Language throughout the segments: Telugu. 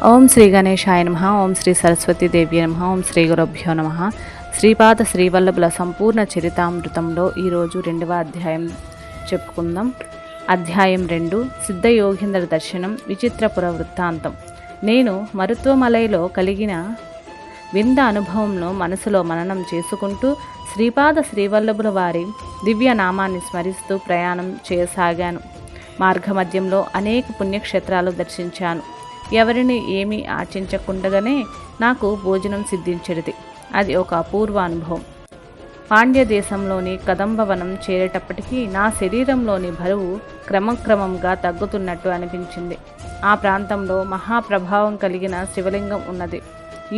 ఓం శ్రీ గణేశాయ నమః. ఓం శ్రీ సరస్వతీదేవి నమః. ఓం శ్రీ గురుభ్యో నమః. శ్రీపాద శ్రీవల్లభుల సంపూర్ణ చరితామృతంలో ఈరోజు 2వ అధ్యాయం చెప్పుకుందాం. అధ్యాయం 2, సిద్ధయోగీంద్ర దర్శనం, విచిత్రపుర వృత్తాంతం. నేను మరుత్వమలైలో కలిగిన వింద అనుభవంను మనసులో మననం చేసుకుంటూ శ్రీపాద శ్రీవల్లభుల వారి దివ్య నామాన్ని స్మరిస్తూ ప్రయాణం చేయసాగాను. మార్గమధ్యంలో అనేక పుణ్యక్షేత్రాలు దర్శించాను. ఎవరిని ఏమీ ఆశించకుండగానే నాకు భోజనం సిద్ధించేది. అది ఒక అపూర్వ అనుభవం. పాండ్య దేశంలోని కదంబవనం చేరేటప్పటికీ నా శరీరంలోని బరువు క్రమక్రమంగా తగ్గుతున్నట్టు అనిపించింది. ఆ ప్రాంతంలో మహాప్రభావం కలిగిన శివలింగం ఉన్నది.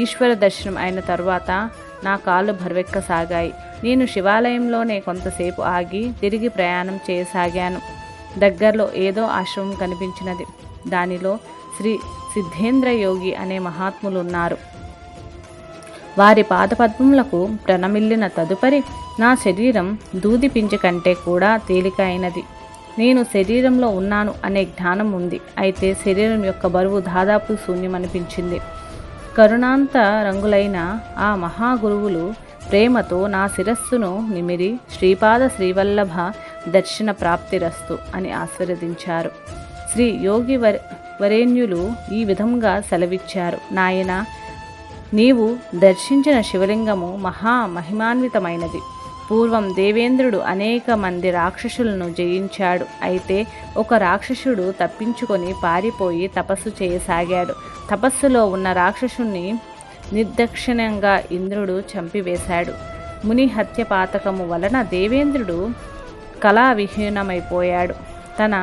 ఈశ్వర దర్శనం అయిన తరువాత నా కాళ్ళు బరువెక్కసాగాయి. నేను శివాలయంలోనే కొంతసేపు ఆగి తిరిగి ప్రయాణం చేయసాగాను. దగ్గరలో ఏదో ఆశ్రమం కనిపించినది. దానిలో శ్రీ సిద్ధేంద్ర యోగి అనే మహాత్ములు ఉన్నారు. వారి పాదపద్మములకు ప్రణమిల్లిన తదుపరి నా శరీరం దూది పింజ కంటే కూడా తేలిక అయినది. నేను శరీరంలో ఉన్నాను అనే జ్ఞానం ఉంది. అయితే శరీరం యొక్క బరువు దాదాపు శూన్యమనిపించింది. కరుణాంత రంగులైన ఆ మహాగురువులు ప్రేమతో నా శిరస్సును నిమిరి శ్రీపాద శ్రీవల్లభ దర్శన ప్రాప్తిరస్తు అని ఆశీర్వదించారు. శ్రీ యోగి వరేణ్యులు ఈ విధంగా సెలవిచ్చారు. నాయన, నీవు దర్శించిన శివలింగము మహామహిమాన్వితమైనది. పూర్వం దేవేంద్రుడు అనేక మంది రాక్షసులను జయించాడు. అయితే ఒక రాక్షసుడు తప్పించుకొని పారిపోయి తపస్సు చేయసాగాడు. తపస్సులో ఉన్న రాక్షసుని నిర్దక్షిణంగా ఇంద్రుడు చంపివేశాడు. ముని హత్య పాతకము వలన దేవేంద్రుడు కళావిహీనమైపోయాడు. తన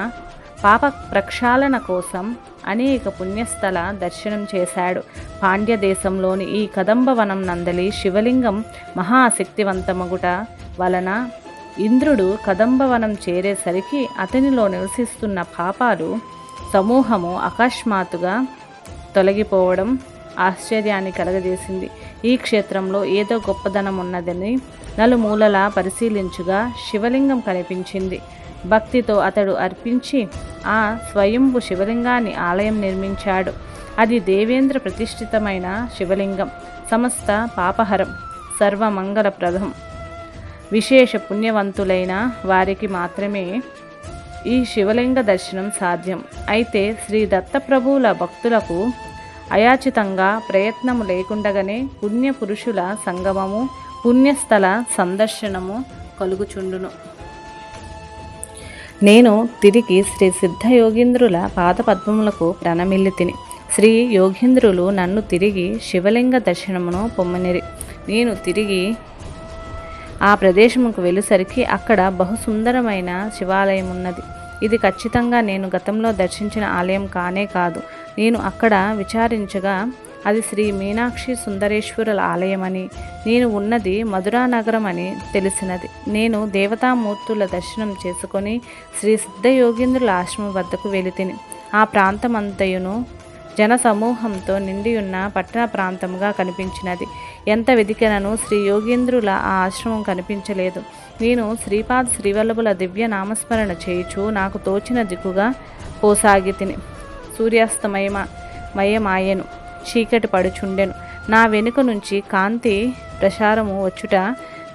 పాప ప్రక్షాళన కోసం అనేక పుణ్యస్థల దర్శనం చేశాడు. పాండ్య దేశంలోని ఈ కదంబవనం నందలి శివలింగం మహాశక్తివంతమగుట వలన ఇంద్రుడు కదంబవనం చేరేసరికి అతనిలో నివసిస్తున్న పాపాలు సమూహము అకస్మాత్తుగా తొలగిపోవడం ఆశ్చర్యాన్ని కలగజేసింది. ఈ క్షేత్రంలో ఏదో గొప్పదనం ఉన్నదని నలుమూలలా పరిశీలించుగా శివలింగం కనిపించింది. భక్తితో అతడు అర్పించి ఆ స్వయంభు శివలింగాన్ని ఆలయం నిర్మించాడు. అది దేవేంద్ర ప్రతిష్ఠితమైన శివలింగం. సమస్త పాపహరం, సర్వమంగళప్రదం. విశేష పుణ్యవంతులైన వారికి మాత్రమే ఈ శివలింగ దర్శనం సాధ్యం. అయితే శ్రీ దత్తప్రభువుల భక్తులకు అయాచితంగా ప్రయత్నము లేకుండగానే పుణ్యపురుషుల సంగమము, పుణ్యస్థల సందర్శనము కలుగుచుండును. నేను తిరిగి శ్రీ సిద్ధయోగీంద్రుల పాదపద్మములకు ప్రణమిల్లితిని. శ్రీ యోగీంద్రులు నన్ను తిరిగి శివలింగ దర్శనమును పొమ్మనిరి. నేను తిరిగి ఆ ప్రదేశముకు వెళ్ళేసరికి అక్కడ బహుసుందరమైన శివాలయం ఉన్నది. ఇది ఖచ్చితంగా నేను గతంలో దర్శించిన ఆలయం కానే కాదు. నేను అక్కడ విచారించగా అది శ్రీ మీనాక్షి సుందరేశ్వరుల ఆలయమని, నేను ఉన్నది మధురా నగరం అని తెలిసినది. నేను దేవతామూర్తుల దర్శనం చేసుకొని శ్రీ సిద్ధయోగీంద్రుల ఆశ్రమం వద్దకు వెళితిని. ఆ ప్రాంతమంతయును జన సమూహంతో నిండియున్న పట్టణ ప్రాంతముగా కనిపించినది. ఎంత వెదికినను శ్రీ యోగీంద్రుల ఆ ఆశ్రమం కనిపించలేదు. నేను శ్రీపాద శ్రీవల్లభుల దివ్య నామస్మరణ చేయుచు నాకు తోచిన దిక్కుగా పోసాగితిని. సూర్యాస్తమయమాయను, చీకటి పడుచుండెను. నా వెనుక నుంచి కాంతి ప్రసారము వచ్చుట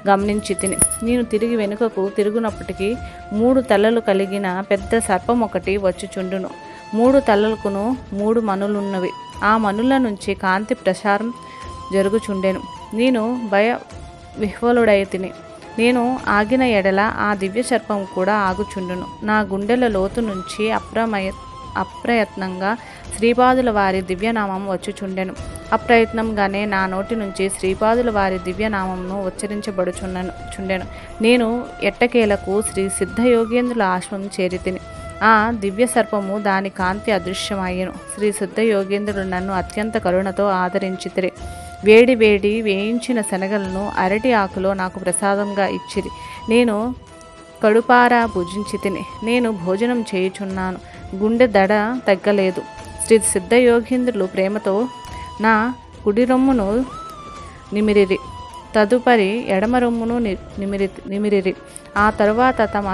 గమనించి తిని. నేను తిరిగి వెనుకకు తిరుగునప్పటికీ 3 తలలు కలిగిన పెద్ద సర్పం ఒకటి వచ్చుచుండును. 3 తలలకును 3 మనులున్నవి. ఆ మనుల నుంచి కాంతి ప్రసారం జరుగుచుండెను. నేను భయ విహ్వలుడై తిని. నేను ఆగిన ఎడల ఆ దివ్య సర్పం కూడా ఆగుచుండును. నా గుండెల లోతు నుంచి అప్రయత్నంగా శ్రీపాదుల వారి దివ్యనామం వచ్చుచుండెను. అప్రయత్నంగానే నా నోటి నుంచి శ్రీపాదుల వారి దివ్యనామంను ఉచ్చరించబడుచుండెను. నేను ఎట్టకేలకు శ్రీ సిద్ధయోగేంద్రుల ఆశ్రమం చేరితిని. ఆ దివ్య సర్పము దాని కాంతి అదృశ్యమయ్యను. శ్రీ సిద్ధయోగేంద్రుడు నన్ను అత్యంత కరుణతో ఆదరించితిరి. వేడి వేడి వేయించిన శనగలను అరటి ఆకులో నాకు ప్రసాదంగా ఇచ్చిరి. నేను కడుపారా భుజించి తిని. నేను భోజనం చేయుచున్నాను. గుండె దడ తగ్గలేదు. శ్రీ సిద్ధయోగీంద్రులు ప్రేమతో నా కుడి రొమ్మును నిమిరిరి. తదుపరి ఎడమ రొమ్మును నిమిరిరి. ఆ తరువాత తమ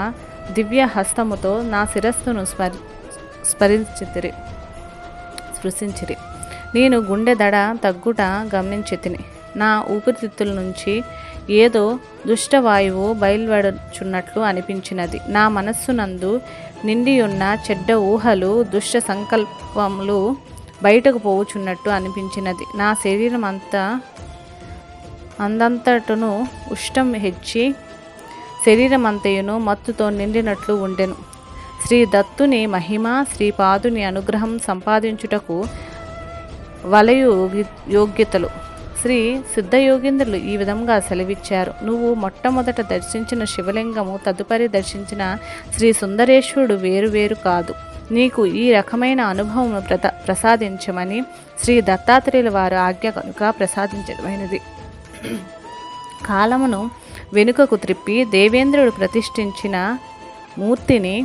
దివ్య హస్తముతో నా శిరస్సును స్పృశించిరి. నేను గుండె దడ తగ్గుట గమనించితిని. నా ఊపిరితిత్తుల నుంచి ఏదో దుష్టవాయువు బయలువెడుచున్నట్లు అనిపించినది. నా మనస్సునందు నిండియున్న చెడ్డ ఊహలు, దుష్ట సంకల్పములు బయటకు పోవుచున్నట్టు అనిపించినది. నా శరీరం అందంతటను ఉష్టం హెచ్చి శరీరమంతయును మత్తుతో నిండినట్లు ఉండెను. శ్రీ దత్తుని మహిమ, శ్రీపాదుని అనుగ్రహం సంపాదించుటకు వలయు యోగ్యతలు. శ్రీ సిద్ధయోగీంద్రులు ఈ విధంగా సెలవిచ్చారు. నువ్వు మొట్టమొదట దర్శించిన శివలింగము, తదుపరి దర్శించిన శ్రీ సుందరేశ్వరుడు వేరువేరు కాదు. నీకు ఈ రకమైన అనుభవం ప్రసాదించమని శ్రీ దత్తాత్రేయుల వారు ఆజ్ఞ కనుక ప్రసాదించడమైనది. కాలమును వెనుకకు త్రిప్పి దేవేంద్రుడు ప్రతిష్ఠించిన మూర్తిని,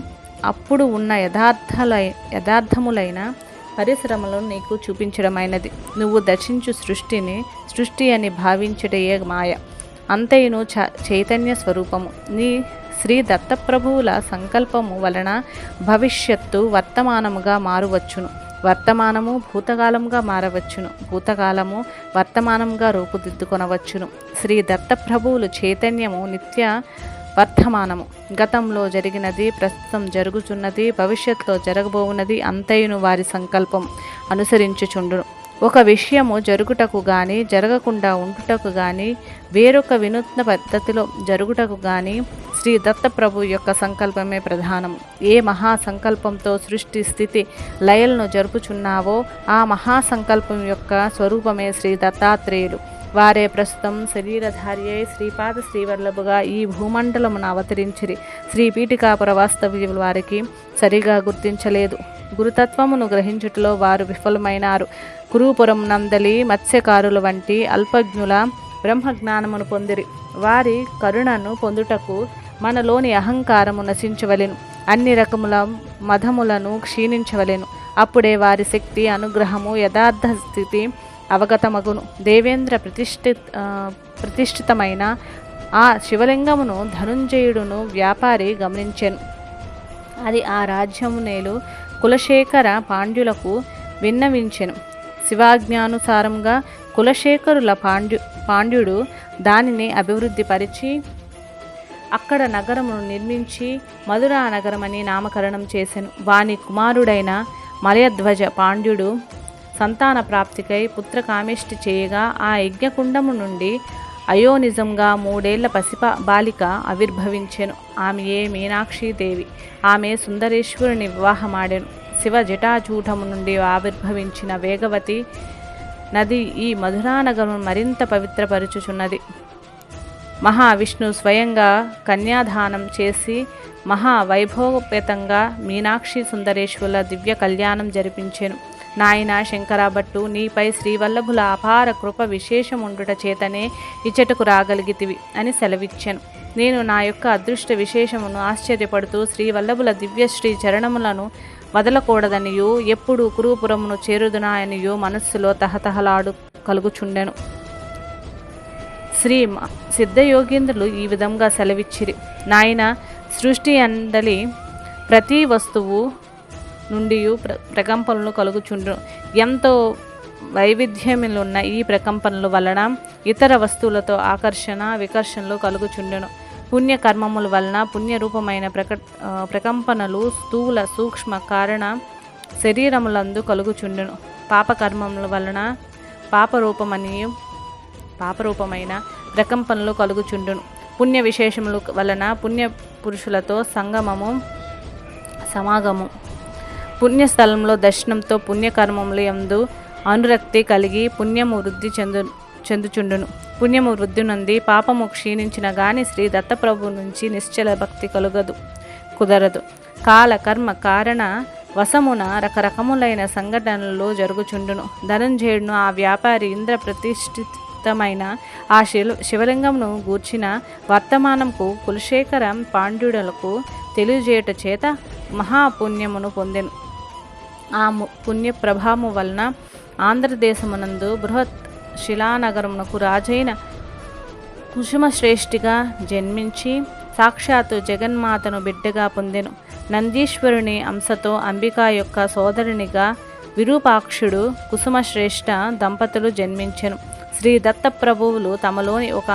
అప్పుడు ఉన్న యథార్థములైన పరిశ్రమలను నీకు చూపించడమైనది. నువ్వు దర్శించు సృష్టి అని భావించుటయే మాయ, అంతయును చైతన్య స్వరూపము. నీ శ్రీ దత్తప్రభువుల సంకల్పము వలన భవిష్యత్తు వర్తమానముగా మారవచ్చును, వర్తమానము భూతకాలముగా మారవచ్చును, భూతకాలము వర్తమానముగా రూపుదిద్దుకొనవచ్చును. శ్రీ దత్తప్రభువులు చైతన్యము నిత్య వర్తమానము. గతంలో జరిగినది, ప్రస్తుతం జరుగుతున్నది, భవిష్యత్తులో జరగబోవున్నది అంతయును వారి సంకల్పం అనుసరించుచుండును. ఒక విషయము జరుగుటకు గాని, జరగకుండా ఉండుటకు గాని, వేరొక వినూత్న పద్ధతిలో జరుగుటకు గాని శ్రీ దత్తప్రభు యొక్క సంకల్పమే ప్రధానము. ఏ మహాసంకల్పంతో సృష్టి స్థితి లయలను జరుపుచున్నావో ఆ మహాసంకల్పం యొక్క స్వరూపమే శ్రీ దత్తాత్రేయులు. వారే ప్రస్తుతం శరీరధారి అయి శ్రీపాద శ్రీవల్లభుగా ఈ భూమండలమును అవతరించిరి. శ్రీ పీఠికాపుర వాస్తవ్యులు వారికి సరిగా గుర్తించలేదు. గురుతత్వమును గ్రహించుటలో వారు విఫలమైనారు. కురుపురం నందలి మత్స్యకారుల వంటి అల్పజ్ఞుల బ్రహ్మజ్ఞానమును పొందిరి. వారి కరుణను పొందుటకు మనలోని అహంకారము నశించవలెను, అన్ని రకముల మదములను క్షీణించవలెను. అప్పుడే వారి శక్తి, అనుగ్రహము, యథార్థ స్థితి అవగతమగును. దేవేంద్ర ప్రతిష్ఠితమైన ఆ శివలింగమును ధనుంజయుడును వ్యాపారి గమనించెను. అది ఆ రాజ్యము నేలు కులశేఖర పాండ్యులకు విన్నవించెను. శివాజ్ఞానుసారంగా కులశేఖరుల పాండ్యుడు దానిని అభివృద్ధి పరిచి అక్కడ నగరమును నిర్మించి మధురా నగరమని నామకరణం చేసెను. వాని కుమారుడైన మలయధ్వజ పాండ్యుడు సంతాన ప్రాప్తికై పుత్రకామేష్టి చేయగా ఆ యజ్ఞకుండము నుండి అయోనిజంగా 3 ఏళ్ల బాలిక ఆవిర్భవించెను. ఆమెయే మీనాక్షీదేవి. ఆమె సుందరేశ్వరుని వివాహమాడెను. శివ జటాజూటము నుండి ఆవిర్భవించిన వేగవతి నది ఈ మధురానగరం మరింత పవిత్రపరచుచున్నది. మహావిష్ణు స్వయంగా కన్యాదానం చేసి మహావైభవోపేతంగా మీనాక్షి సుందరేశ్వరుల దివ్య కళ్యాణం జరిపించెను. నాయన శంకరభట్టు, నీపై శ్రీవల్లభుల అపార కృప విశేషముండుట చేతనే ఇచ్చటకు రాగలిగితివి అని సెలవిచ్చెను. నేను నా యొక్క అదృష్ట విశేషమును ఆశ్చర్యపడుతూ శ్రీవల్లభుల దివ్యశ్రీ చరణములను వదలకూడదనియు, ఎప్పుడు కురుపురమును చేరుదునా అనియు మనస్సులో తహతహలాడు కలుగుచుండెను. శ్రీ సిద్ధయోగీంద్రులు ఈ విధంగా సెలవిచ్చిరి. నాయన, సృష్టి అందలి ప్రతి వస్తువు నుండి ప్రకంపనలు కలుగుచుండును. ఎంతో వైవిధ్యములున్న ఈ ప్రకంపనల వలన ఇతర వస్తువులతో ఆకర్షణ, వికర్షణలు కలుగుచుండును. పుణ్యకర్మముల వలన పుణ్యరూపమైన ప్రకంపనలు స్థూల, సూక్ష్మ కారణ శరీరములందు కలుగుచుండును. పాపకర్మముల వలన పాపరూపమైన ప్రకంపనలు కలుగుచుండును. పుణ్య విశేషముల వలన పుణ్య పురుషులతో సమాగము, పుణ్యస్థలంలో దర్శనంతో పుణ్యకర్మములు యందు అనురక్తి కలిగి పుణ్యము వృద్ధి చెందుచుండును. పుణ్యము వృద్ధి నుండి పాపము క్షీణించిన గాని శ్రీ దత్తప్రభు నుంచి నిశ్చల భక్తి కుదరదు. కాల కర్మ కారణ వశమున రకరకములైన సంఘటనలు జరుగుచుండును. ధనంజయుడును ఆ వ్యాపారి ఇంద్ర ప్రతిష్ఠితమైన ఆ శివలింగమును గూర్చిన వర్తమానంకు కులశేఖర పాండ్యుడులకు తెలియజేయుట చేత మహాపుణ్యమును పొందెను. ఆ పుణ్య ప్రభావము వలన ఆంధ్రదేశమునందు బృహత్ శిలానగరమునకు రాజైన కుసుమశ్రేష్ఠిగా జన్మించి సాక్షాత్తు జగన్మాతను బిడ్డగా పొందెను. నందీశ్వరుని అంశతో అంబికా యొక్క సోదరునిగా విరూపాక్షుడు కుసుమశ్రేష్ఠ దంపతులు జన్మించెను. శ్రీ దత్తప్రభువులు తమలోని ఒక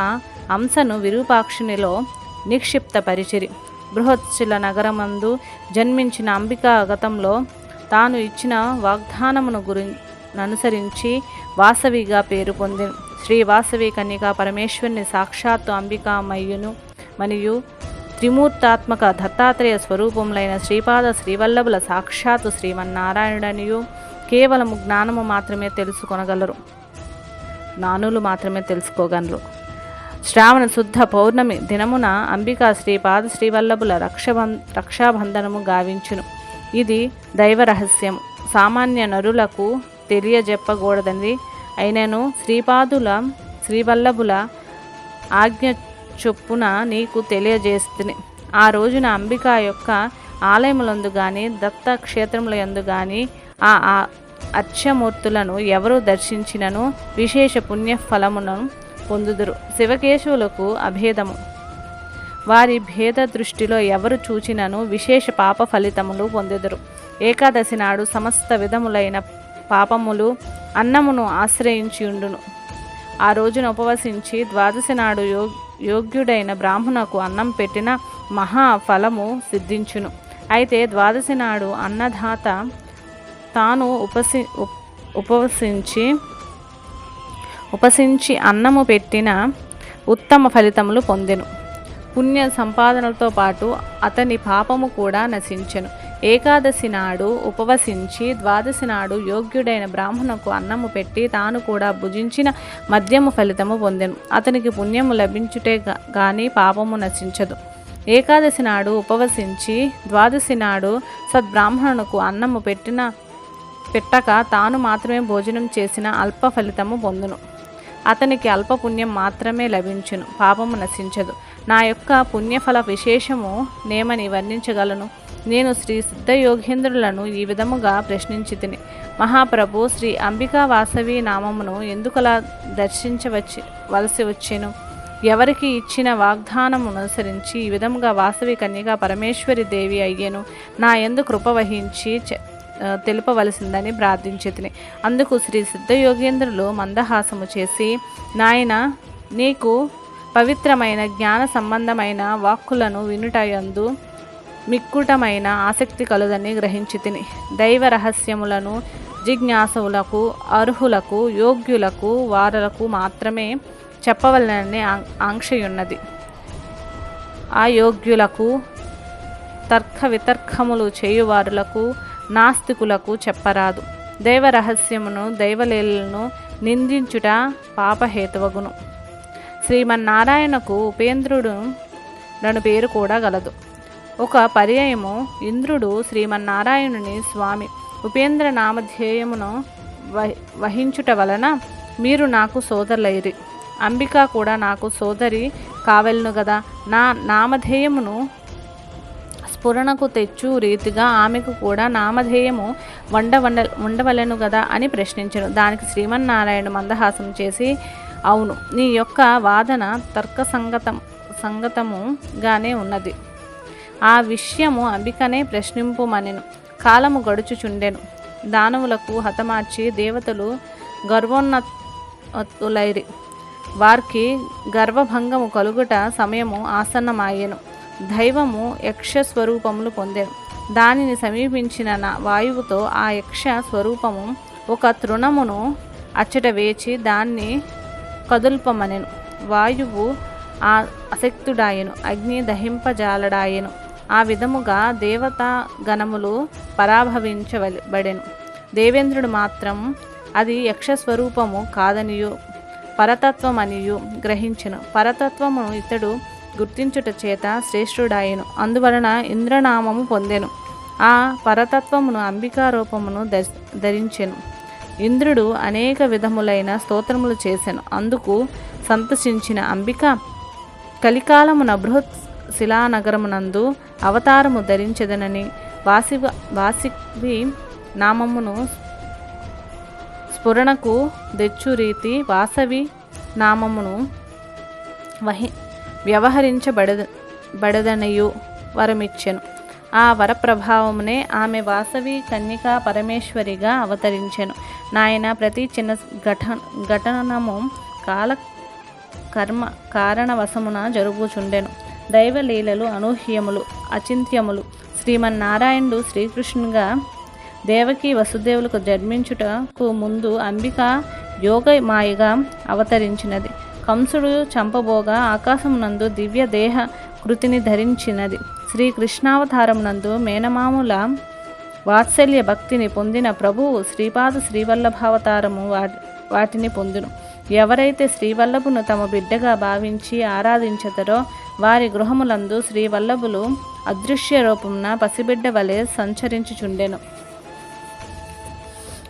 అంశను విరూపాక్షునిలో నిక్షిప్తపరిచిరి. బృహత్శిల నగరమందు జన్మించిన అంబికా గతంలో తాను ఇచ్చిన వాగ్దానమును అనుసరించి వాసవిగా పేరు పొందిన శ్రీ వాసవి కన్యకా పరమేశ్వరుని సాక్షాత్తు అంబికామయ్యును మరియు త్రిమూర్తాత్మక దత్తాత్రేయ స్వరూపములైన శ్రీపాద శ్రీవల్లభుల సాక్షాత్తు శ్రీమన్నారాయణుడనియు కేవలము జ్ఞానము మాత్రమే తెలుసుకొనగలరు, జ్ఞానులు మాత్రమే తెలుసుకోగలరు. శ్రావణ శుద్ధ పౌర్ణమి దినమున అంబికా శ్రీపాద శ్రీవల్లభుల రక్షాబంధనము గావించును. ఇది దైవ రహస్యము, సామాన్య నరులకు తెలియజెప్పకూడదని అయినను శ్రీవల్లభుల ఆజ్ఞ చొప్పున నీకు తెలియజేస్తుంది. ఆ రోజున అంబికా యొక్క ఆలయములందు కానీ దత్త క్షేత్రముల యందు కానీ ఆ అర్చమూర్తులను ఎవరు దర్శించినను విశేష పుణ్యఫలమును పొందుదురు. శివకేశవులకు అభేదము, వారి భేద దృష్టిలో ఎవరు చూచినను విశేష పాప ఫలితములు పొందెదరు. ఏకాదశి నాడు సమస్త విధములైన పాపములు అన్నమును ఆశ్రయించి ఉండును. ఆ రోజున ఉపవసించి ద్వాదశి నాడు యోగ్యుడైన బ్రాహ్మణకు అన్నం పెట్టిన మహాఫలము సిద్ధించును. అయితే ద్వాదశి నాడు అన్నదాత తాను ఉపసించి అన్నము పెట్టిన ఉత్తమ ఫలితములు పొందెను. పుణ్య సంపాదనలతో పాటు అతని పాపము కూడా నశించెను. ఏకాదశి నాడు ఉపవసించి ద్వాదశి నాడు యోగ్యుడైన బ్రాహ్మణకు అన్నము పెట్టి తాను కూడా భుజించిన మద్యము ఫలితము పొందెను. అతనికి పుణ్యము లభించుటే గాని పాపము నశించదు. ఏకాదశి నాడు ఉపవసించి ద్వాదశి నాడు సద్బ్రాహ్మణునకు అన్నము పెట్టక తాను మాత్రమే భోజనం చేసిన అల్ప ఫలితము పొందును. అతనికి అల్ప పుణ్యం మాత్రమే లభించును, పాపము నశించదు. నా యొక్క పుణ్యఫల విశేషము నేమని వర్ణించగలను. నేను శ్రీ సిద్ధయోగేంద్రులను ఈ విధముగా ప్రశ్నించి మహాప్రభు, శ్రీ అంబికా వాసవి నామమును ఎందుకలా వలసి వచ్చెను? ఎవరికి ఇచ్చిన వాగ్దానమును అనుసరించి ఈ విధముగా వాసవి కన్యగా పరమేశ్వరి దేవి అయ్యెను. నా యందు కృప వహించి తెలుపవలసిందని ప్రార్థించితిని. అందుకు శ్రీ సిద్ధయోగేంద్రులు మందహాసము చేసి, నాయన, నీకు పవిత్రమైన జ్ఞాన సంబంధమైన వాక్కులను వినుటయందు మిక్కుటమైన ఆసక్తి కలుదని గ్రహించితిని. దైవ రహస్యములను జిజ్ఞాసులకు, అర్హులకు, యోగ్యులకు, వారలకు మాత్రమే చెప్పవలనని ఆంక్షయున్నది. ఆ యోగ్యులకు, తర్క వితర్కములు చేయువారులకు, నాస్తికులకు చెప్పరాదు. దైవ రహస్యమును, దైవలీలను నిందించుట పాపహేతువగును. శ్రీమన్నారాయణకు ఉపేంద్రుడు నను పేరు కూడా గలదు. ఒక పర్యాయము ఇంద్రుడు శ్రీమన్నారాయణుని స్వామి ఉపేంద్ర నామధేయమును వహించుట వలన మీరు నాకు సోదరులైరి, అంబిక కూడా నాకు సోదరి కావెలను గదా, నా నామధేయమును స్ఫురణకు తెచ్చు రీతిగా ఆమెకు కూడా నామధేయము ఉండవలెను గదా అని ప్రశ్నించను. దానికి శ్రీమన్నారాయణ మందహాసం చేసి, అవును, నీ యొక్క వాదన సంగతముగానే ఉన్నది. ఆ విషయము అంబికనే ప్రశ్నింపుమనెను. కాలము గడుచుచుండెను. దానవులకు హతమార్చి దేవతలు గర్వోన్నతులైరి. వారికి గర్వభంగము కలుగుట సమయము ఆసన్నమాయెను. దైవము యక్ష స్వరూపములు పొందెను. దానిని సమీపించిన వాయువుతో ఆ యక్ష స్వరూపము ఒక తృణమును అచ్చట వేచి దాన్ని కదుల్పమనెను. వాయువు అశక్తుడాయెను, అగ్ని దహింపజాలడాయెను. ఆ విధముగా దేవతా గణములు పరాభవించబడెను. దేవేంద్రుడు మాత్రం అది యక్షస్వరూపము కాదనియు పరతత్వమనియు గ్రహించెను. పరతత్వమును ఇతడు గుర్తించుట చేత శ్రేష్ఠుడాయెను. అందువలన ఇంద్రనామము పొందెను. ఆ పరతత్వమును అంబికా రూపమును ధరించెను. ఇంద్రుడు అనేక విధములైన స్తోత్రములు చేసెను. అందుకు సంతసించిన అంబిక కలికాలమున బృహత్ శిలానగరమునందు అవతారము ధరించెదనని వాసవి నామమును స్ఫురణకు తెచ్చు రీతి వాసవి నామమును వ్యవహరించబడదనయు వరమిచ్చెను. ఆ వరప్రభావమునే ఆమె వాసవి కన్యకా పరమేశ్వరిగా అవతరించెను. నాయన, ప్రతి చిన్న ఘటనము కాల కర్మ కారణవశమున జరుగుచుండెను. దైవలీలలు అనూహ్యములు, అచింత్యములు. శ్రీమన్నారాయణుడు శ్రీకృష్ణునిగా దేవకి వసుదేవులకు జన్మించుటకు ముందు అంబిక యోగమాయగా అవతరించినది. కంసుడు చంపబోగా ఆకాశమునందు దివ్య దేహ కృతిని ధరించినది. శ్రీకృష్ణావతారమునందు మేనమాముల వాత్సల్య భక్తిని పొందిన ప్రభువు శ్రీపాద శ్రీవల్లభావతారము వాటిని పొందును. ఎవరైతే శ్రీవల్లభును తమ బిడ్డగా భావించి ఆరాధించదరో వారి గృహములందు శ్రీవల్లభులు అదృశ్య రూపమున పసిబిడ్డ వలె సంచరించుచుండెను.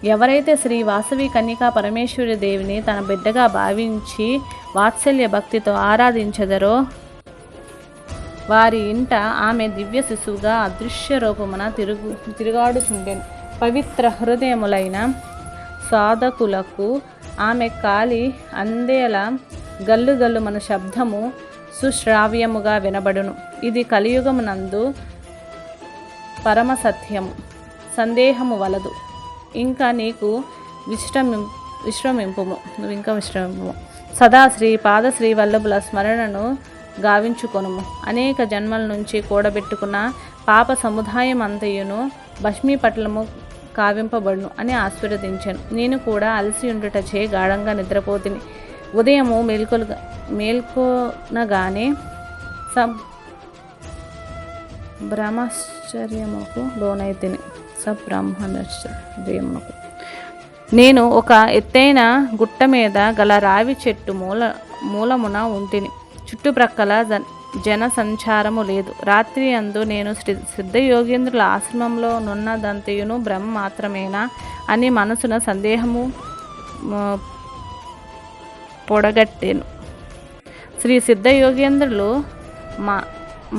ఎవరైతే శ్రీ వాసవి కన్యకా పరమేశ్వరి దేవిని తన బిడ్డగా భావించి వాత్సల్య భక్తితో ఆరాధించదరో వారి ఇంట ఆమె దివ్య శిశువుగా అదృశ్య రూపమున తిరుగాడుచుండెను. పవిత్ర హృదయములైన సాధకులకు ఆమె కాలి అందేల గల్లు మన శబ్దము సుశ్రావ్యముగా వినబడును. ఇది కలియుగమునందు పరమ సత్యము, సందేహము వలదు. ఇంకా నీకు విశ్రమింపుము. సదా శ్రీపాద శ్రీవల్లభుల స్మరణను గావించుకొనుము. అనేక జన్మల నుంచి కూడబెట్టుకున్న పాప సముదాయం అంతయును భస్మీపట్లము కావింపబడును అని ఆశీర్వదించాను. నేను కూడా అలసి ఉండుటచే గాఢంగా నిద్రపోతిని. ఉదయము మేల్కొనగానే బ్రహ్మచర్యముకు లోనైతిని. బ్రహ్మచర్యమునకు నేను ఒక ఎత్తైన గుట్ట మీద గల రావి చెట్టు మూలమున ఉంటిని. చుట్టుప్రక్కల జన సంచారము లేదు. రాత్రి అందు నేను సిద్ధయోగేంద్రుల ఆశ్రమంలో నున్నదంతయును బ్రహ్మ మాత్రమేనా అని మనసున సందేహము పొడగట్టెను. శ్రీ సిద్ధయోగేంద్రులు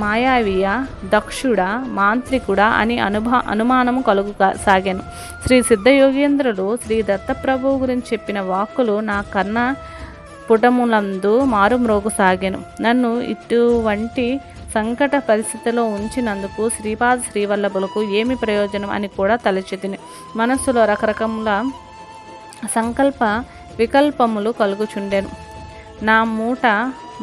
మాయావియ, దక్షుడా, మాంత్రికుడా అని అనుమానము సాగాను. శ్రీ సిద్ధయోగేంద్రులు శ్రీ దత్తప్రభువు గురించి చెప్పిన వాక్కులు నా కర్ణ పుటములందు మారుమ్రోగుసాగాను. నన్ను ఇటువంటి సంకట పరిస్థితిలో ఉంచినందుకు శ్రీపాద శ్రీవల్లభులకు ఏమి ప్రయోజనం అని కూడా తలచెతిని. మనస్సులో రకరకముల సంకల్ప వికల్పములు కలుగుచుండెను. నా మూట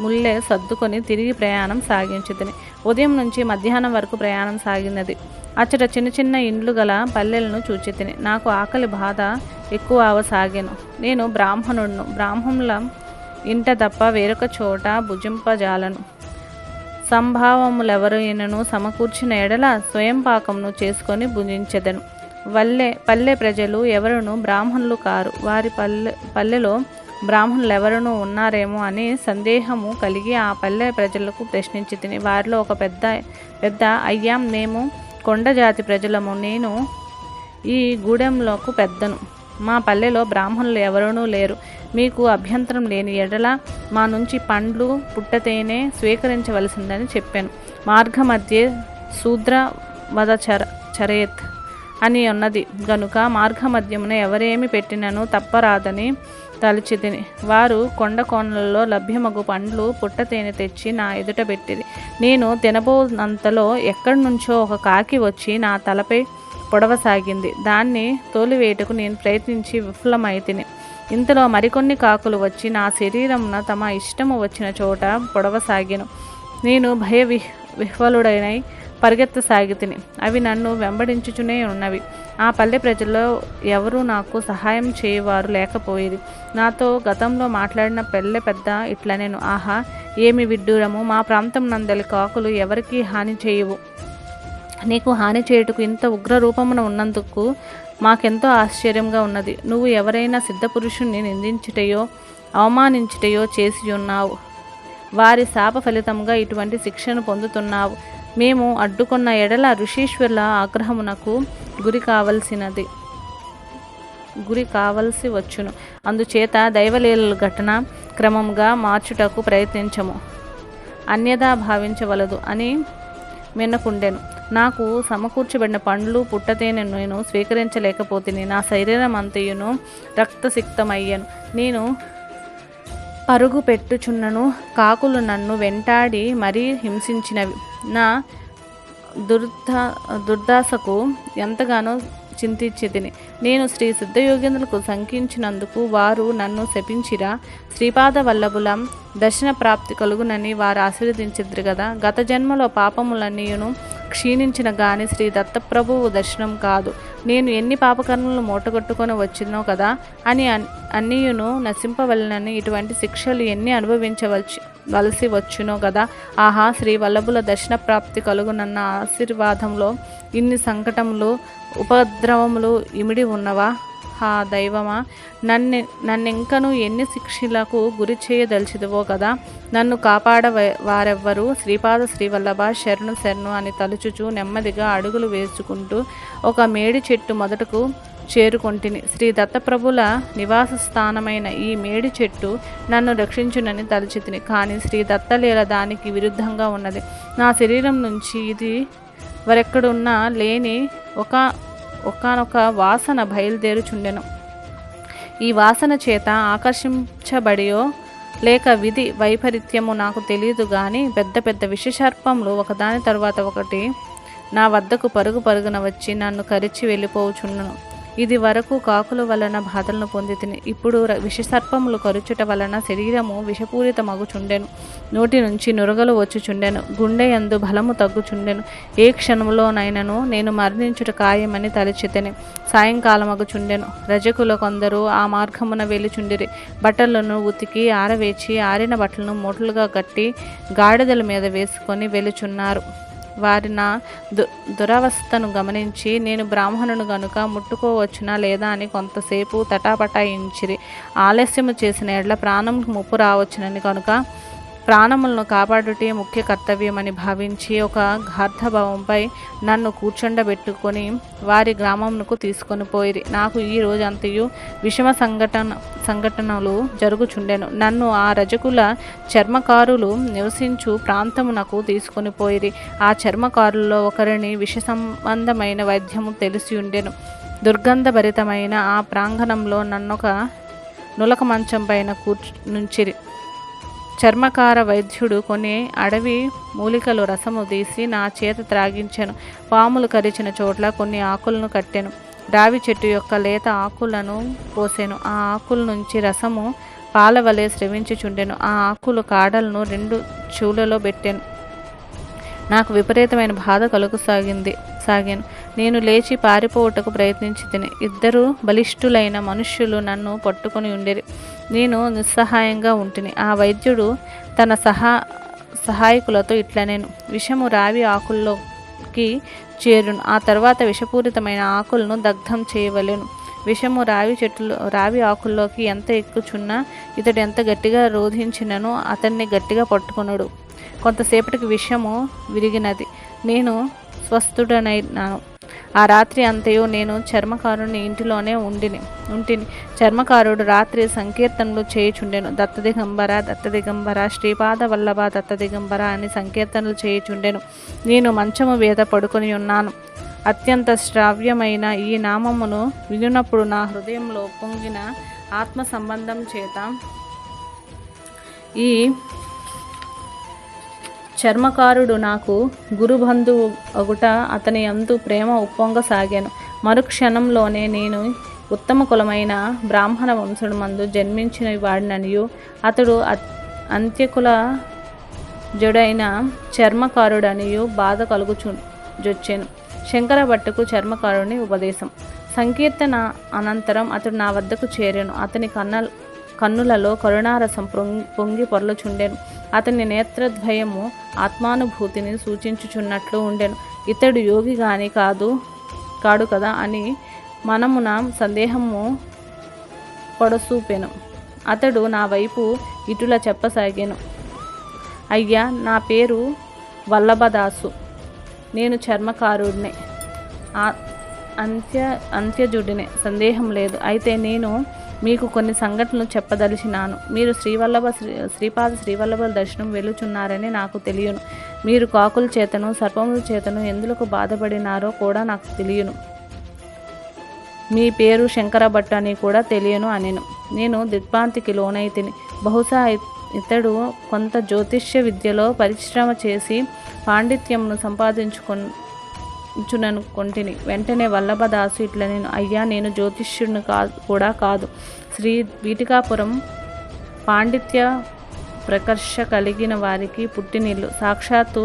ముల్లె సర్దుకొని తిరిగి ప్రయాణం సాగించుతిని. ఉదయం నుంచి మధ్యాహ్నం వరకు ప్రయాణం సాగినది. అచ్చట చిన్న చిన్న ఇండ్లు గల పల్లెలను చూచితిని. నాకు ఆకలి బాధ ఎక్కువ అవసాగాను. నేను బ్రాహ్మణుడును. బ్రాహ్మణుల ఇంట తప్ప వేరొక చోట భుజింపజాలను. సంభావములెవరైనను సమకూర్చిన ఎడల స్వయం పాకమును చేసుకొని భుజించెదను. పల్లె ప్రజలు ఎవరును బ్రాహ్మణులు కారు. వారి పల్లెలో బ్రాహ్మణులు ఎవరునూ ఉన్నారేమో అని సందేహము కలిగి ఆ పల్లె ప్రజలకు ప్రశ్నించి తిని. వారిలో ఒక పెద్ద అయ్యా, మేము కొండ జాతి ప్రజలము. నేను ఈ గూడెంలోకి పెద్దను. మా పల్లెలో బ్రాహ్మణులు ఎవరునూ లేరు. మీకు అభ్యంతరం లేని ఎడల మా నుంచి పండ్లు పుట్టతేనే స్వీకరించవలసిందని చెప్పాను. మార్గమధ్యే శూద్ర వద చరేత్ అని ఉన్నది గనుక మార్గమధ్యమున ఎవరేమి పెట్టినను తప్పరాదని తలచితిని. వారు కొండ కోణలలో లభ్యమగు పండ్లు పుట్టతేనె తెచ్చి నా ఎదుట పెట్టింది. నేను తినబోనంతలో ఎక్కడి నుంచో ఒక కాకి వచ్చి నా తలపై పొడవసాగింది. దాన్ని తోలివేయటకు నేను ప్రయత్నించి విఫలమైతిని. ఇంతలో మరికొన్ని కాకులు వచ్చి నా శరీరమున తమ ఇష్టము వచ్చిన చోట పొడవసాగాను. నేను విహ్వలుడైనై పరిగెత్తసాగితిని. అవి నన్ను వెంబడించుచునే ఉన్నవి. ఆ పల్లె ప్రజల్లో ఎవరూ నాకు సహాయం చేయవారు లేకపోయేది. నాతో గతంలో మాట్లాడిన పల్లె పెద్ద ఇట్లా నేను, ఆహా, ఏమి విడ్డూరము! మా ప్రాంతం నందలి కాకులు ఎవరికీ హాని చేయవు. నీకు హాని చేయుటకు ఇంత ఉగ్ర రూపమున ఉన్నందుకు మాకెంతో ఆశ్చర్యంగా ఉన్నది. నువ్వు ఎవరైనా సిద్ధపురుషుణ్ణి నిందించుటయో అవమానించుటయో చేసి ఉన్నావు. వారి శాప ఫలితంగా ఇటువంటి శిక్షను పొందుతున్నావు. మేము అడ్డుకున్న ఎడల ఋషీశ్వరుల ఆగ్రహమునకు గురి కావలసి వచ్చును. అందుచేత దైవలీలల ఘటన క్రమంగా మార్చుటకు ప్రయత్నించము, అన్యదా భావించవలదు అని మిన్నకుండెను. నాకు సమకూర్చబడిన పండ్లు పుట్టతేనె నేను స్వీకరించలేకపోతిని. నా శరీరం అంతయును రక్తసిక్తమయ్యాను. నేను పరుగు పెట్టుచున్నను. కాకులు నన్ను వెంటాడి మరీ హింసించినవి. నా దుర్దాసకు ఎంతగానో చింతించితిని. నేను శ్రీ సిద్ధయోగేంద్రులకు శంకించినందుకు వారు నన్ను శపించిరా. శ్రీపాద వల్లభుల దర్శన ప్రాప్తి కలుగునని వారు ఆశీర్వదించిద్రు కదా. గత జన్మలో పాపములన్నీయును క్షీణించిన గాని శ్రీ దత్తప్రభువు దర్శనం కాదు. నేను ఎన్ని పాపకర్మలను మూటగొట్టుకొని వచ్చినో కదా అని అన్నీయును నశింపవలనని ఇటువంటి శిక్షలు ఎన్ని అనుభవించవలసి వచ్చునో కదా. ఆహా, శ్రీ వల్లభుల దర్శన ప్రాప్తి కలుగునన్న ఆశీర్వాదంలో ఇన్ని సంకటములు ఉపద్రవములు ఇమిడి ఉన్నవా? హా దైవమా, నన్నెంకను ఎన్ని శిక్షలకు గురి చేయదలిచిదివో కదా. నన్ను కాపాడ వారెవ్వరు. శ్రీపాద శ్రీవల్లభ శరణు శరణు అని తలుచుచు నెమ్మదిగా అడుగులు వేసుకుంటూ ఒక మేడి చెట్టు మొదటకు చేరుకొంటిని. శ్రీ దత్తప్రభుల నివాస స్థానమైన ఈ మేడి చెట్టు నన్ను రక్షించునని తలచితిని. కానీ శ్రీ దత్తలీల దానికి విరుద్ధంగా ఉన్నది. నా శరీరం నుంచి ఇది వరెక్కడున్నా లేని ఒకానొక వాసన బయలుదేరుచుండెను. ఈ వాసన చేత ఆకర్షించబడియో లేక విధి వైపరీత్యము నాకు తెలియదు గాని పెద్ద పెద్ద విషసర్పములు ఒకదాని తరువాత ఒకటి నా వద్దకు పరుగున వచ్చి నన్ను కరిచి వెళ్ళిపోవచుండును. ఇది వరకు కాకుల వలన బాధలను పొందితిని. ఇప్పుడు విషసర్పములు కరుచుట వలన శరీరము విషపూరితమగుచుండెను. నోటి నుంచి నురగలు వచ్చుచుండెను. గుండె యందు బలము తగ్గుచుండెను. ఏ క్షణములోనైనను నేను మరణించుట ఖాయమని తలచితిని. సాయంకాలమగుచుండెను. రజకులు కొందరు ఆ మార్గమున వెళ్ళుచుండిరి. బట్టలను ఉతికి ఆరవేచి ఆరిన బట్టలను మూటలుగా కట్టి గాడిదల మీద వేసుకొని వెళ్ళుచున్నారు. వారి నా దురవస్థను గమనించి నేను బ్రాహ్మణును గనుక ముట్టుకోవచ్చునా లేదా అని కొంతసేపు తటాపటాయించిరి. ఆలస్యము చేసిన ఎడ్ల ప్రాణంకు ముప్పు రావచ్చునని కనుక ప్రాణములను కాపాడుటే ముఖ్య కర్తవ్యమని భావించి ఒక గార్ధభవంపై నన్ను కూర్చుండబెట్టుకొని వారి గ్రామమునకు తీసుకొని పోయిరి. నాకు ఈ రోజంతయు విషమ సంఘటనలు జరుగుచుండెను. నన్ను ఆ రజకుల చర్మకారులు నివసించు ప్రాంతమునకు తీసుకొని పోయిరి. ఆ చర్మకారుల్లో ఒకరిని విష సంబంధమైన వైద్యము తెలిసి ఉండెను. దుర్గంధభరితమైన ఆ ప్రాంగణంలో నన్నొక నులక మంచం పైన నుంచిరి. చర్మకార వైద్యుడు కొన్ని అడవి మూలికలు రసము తీసి నా చేత త్రాగించెను. పాములు కరిచిన చోట్ల కొన్ని ఆకులను కట్టెను. రావి చెట్టు యొక్క లేత ఆకులను పోసెను. ఆ ఆకుల నుంచి రసము పాలవలే స్రవించుచుండెను. ఆ ఆకులు కాడలను 2 చెవులలో పెట్టెను. నాకు విపరీతమైన బాధ సాగాను. నేను లేచి పారిపోవుటకు ప్రయత్నించి తిని. 2 బలిష్ఠులైన మనుష్యులు నన్ను పట్టుకొని ఉండేరి. నేను నిస్సహాయంగా ఉంటిని. ఆ వైద్యుడు తన సహాయకులతో ఇట్లనేను, విషము రావి ఆకుల్లోకి చేరును. ఆ తర్వాత విషపూరితమైన ఆకులను దగ్ధం చేయవలెను. విషము రావి ఆకుల్లోకి ఎంత ఎక్కుచున్నా ఇతడు ఎంత గట్టిగా రోధించినను అతన్ని గట్టిగా పట్టుకొనుడు. కొంతసేపటికి విషము విరిగినది. నేను స్వస్థుడనైనాను. ఆ రాత్రి అంతయు నేను చర్మకారుని ఇంటిలోనే ఉంటిని. చర్మకారుడు రాత్రి సంకీర్తనలు చేయుచుండెను. దత్తదిగంబర దత్తదిగంబర శ్రీపాద వల్లభ దత్తదిగంబర అని సంకీర్తనలు చేయుచుండెను. నేను మంచము మీద పడుకొని ఉన్నాను. అత్యంత శ్రావ్యమైన ఈ నామమును వినునప్పుడు నా హృదయంలో పొంగిన ఆత్మ సంబంధం చేత ఈ చర్మకారుడు నాకు గురుబంధువు అగుట అతని యందు ప్రేమ ఉప్పొంగసాగాను. మరుక్షణంలోనే నేను ఉత్తమ కులమైన బ్రాహ్మణ వంశుడు మందు జన్మించిన వాడిననియు అతడు అంత్యకుల జడైన చర్మకారుడనియు బాధ కలుగుచొచ్చెను. శంకర భట్టుకు చర్మకారుని ఉపదేశం. సంకీర్తన అనంతరం అతడు నా వద్దకు చేరెను. అతని కన్నులలో కరుణారసం పొంగి పొర్లుచుండెను. అతని నేత్రద్వయము ఆత్మానుభూతిని సూచించుచున్నట్లు ఉండెను. ఇతడు యోగి గాని కాడు కదా అని మనమున సందేహము పొడసూపెను. అతడు నా వైపు ఇటులా చెప్పసాగాను, అయ్యా, నా పేరు వల్లభదాసు. నేను చర్మకారుడినే, అంత్యజుడినే, సందేహం లేదు. అయితే నేను మీకు కొన్ని సంఘటనలు చెప్పదలిచినాను. మీరు శ్రీపాద శ్రీవల్లభుల దర్శనం వెళ్ళుచున్నారని నాకు తెలియను. మీరు కాకుల చేతను సర్పముల చేతను ఎందులకు బాధపడినారో కూడా నాకు తెలియను. మీ పేరు శంకర భట్టు అని కూడా తెలియను అనెను. నేను దిగ్భ్రాంతికి లోనైతిని. బహుశా ఇతడు కొంత జ్యోతిష్య విద్యలో పరిశ్రమ చేసి పాండిత్యమును సంపాదించుకొంటిని. వెంటనే వల్లభదాసు ఇట్లా నేను అయ్యా, నేను జ్యోతిష్యుడిని కూడా కాదు. శ్రీ వీటికాపురం పాండిత్య ప్రకర్ష కలిగిన వారికి పుట్టినిల్లు. సాక్షాత్తు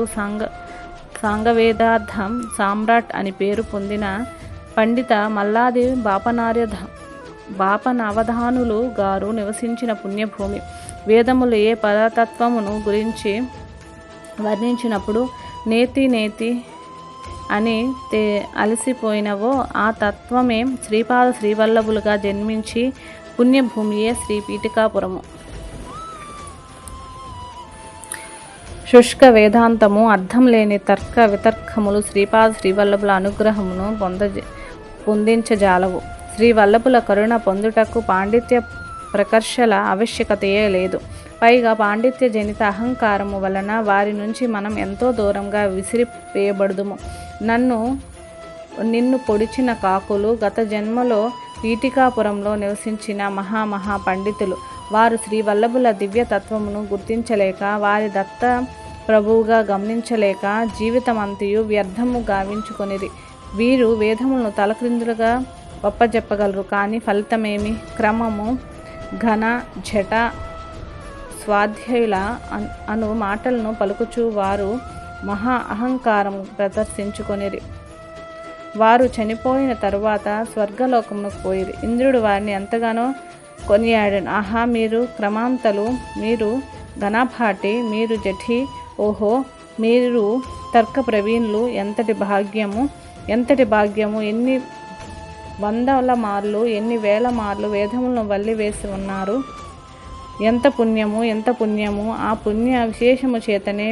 సాంగవేదార్థం సామ్రాట్ అని పేరు పొందిన పండిత మల్లాది బాపనవధానులు గారు నివసించిన పుణ్యభూమి. వేదములు ఏ పరతత్వమును గురించి వర్ణించినప్పుడు నేతి నేతి అని అలసిపోయినవో ఆ తత్వమే శ్రీపాద శ్రీవల్లభులుగా జన్మించి పుణ్యభూమియే శ్రీ పీఠికాపురము. శుష్క వేదాంతము, అర్థం లేని తర్క వితర్కములు శ్రీపాద శ్రీవల్లభుల అనుగ్రహమును పొందించజాలవు. శ్రీవల్లభుల కరుణ పొందుటకు పాండిత్య ప్రకర్షల ఆవశ్యకతయే లేదు. పైగా పాండిత్య జనిత అహంకారము వలన వారి నుంచి మనం ఎంతో దూరంగా విసిరివేయబడుదుము. నిన్ను పొడిచిన కాకులు గత జన్మలో పీఠికాపురంలో నివసించిన మహా పండితులు. వారు శ్రీవల్లభుల దివ్యతత్వమును గుర్తించలేక, వారి దత్త ప్రభువుగా గమనించలేక జీవితమంతయు వ్యర్థము గావించుకొనిరి. వీరు వేదములను తలక్రిందులుగా ఒప్పజెప్పగలరు, కానీ ఫలితమేమి? క్రమము, ఘన, జట, స్వాధ్యాయుల అను మాటలను పలుకుచూ వారు మహా అహంకారము ప్రదర్శించుకొనిరి. వారు చనిపోయిన తరువాత స్వర్గలోకమునకు పోయిరి. ఇంద్రుడు వారిని ఎంతగానో కొనియాడాను. ఆహా, మీరు క్రమాంతలు, మీరు ఘనపాటి, మీరు జఠి, ఓహో మీరు తర్క ప్రవీణులు, ఎంతటి భాగ్యము! ఎన్ని వందల మార్లు, ఎన్ని వేల మార్లు వేదములను వల్లివేసి ఉన్నారు. ఎంత పుణ్యము! ఆ పుణ్య విశేషము చేతనే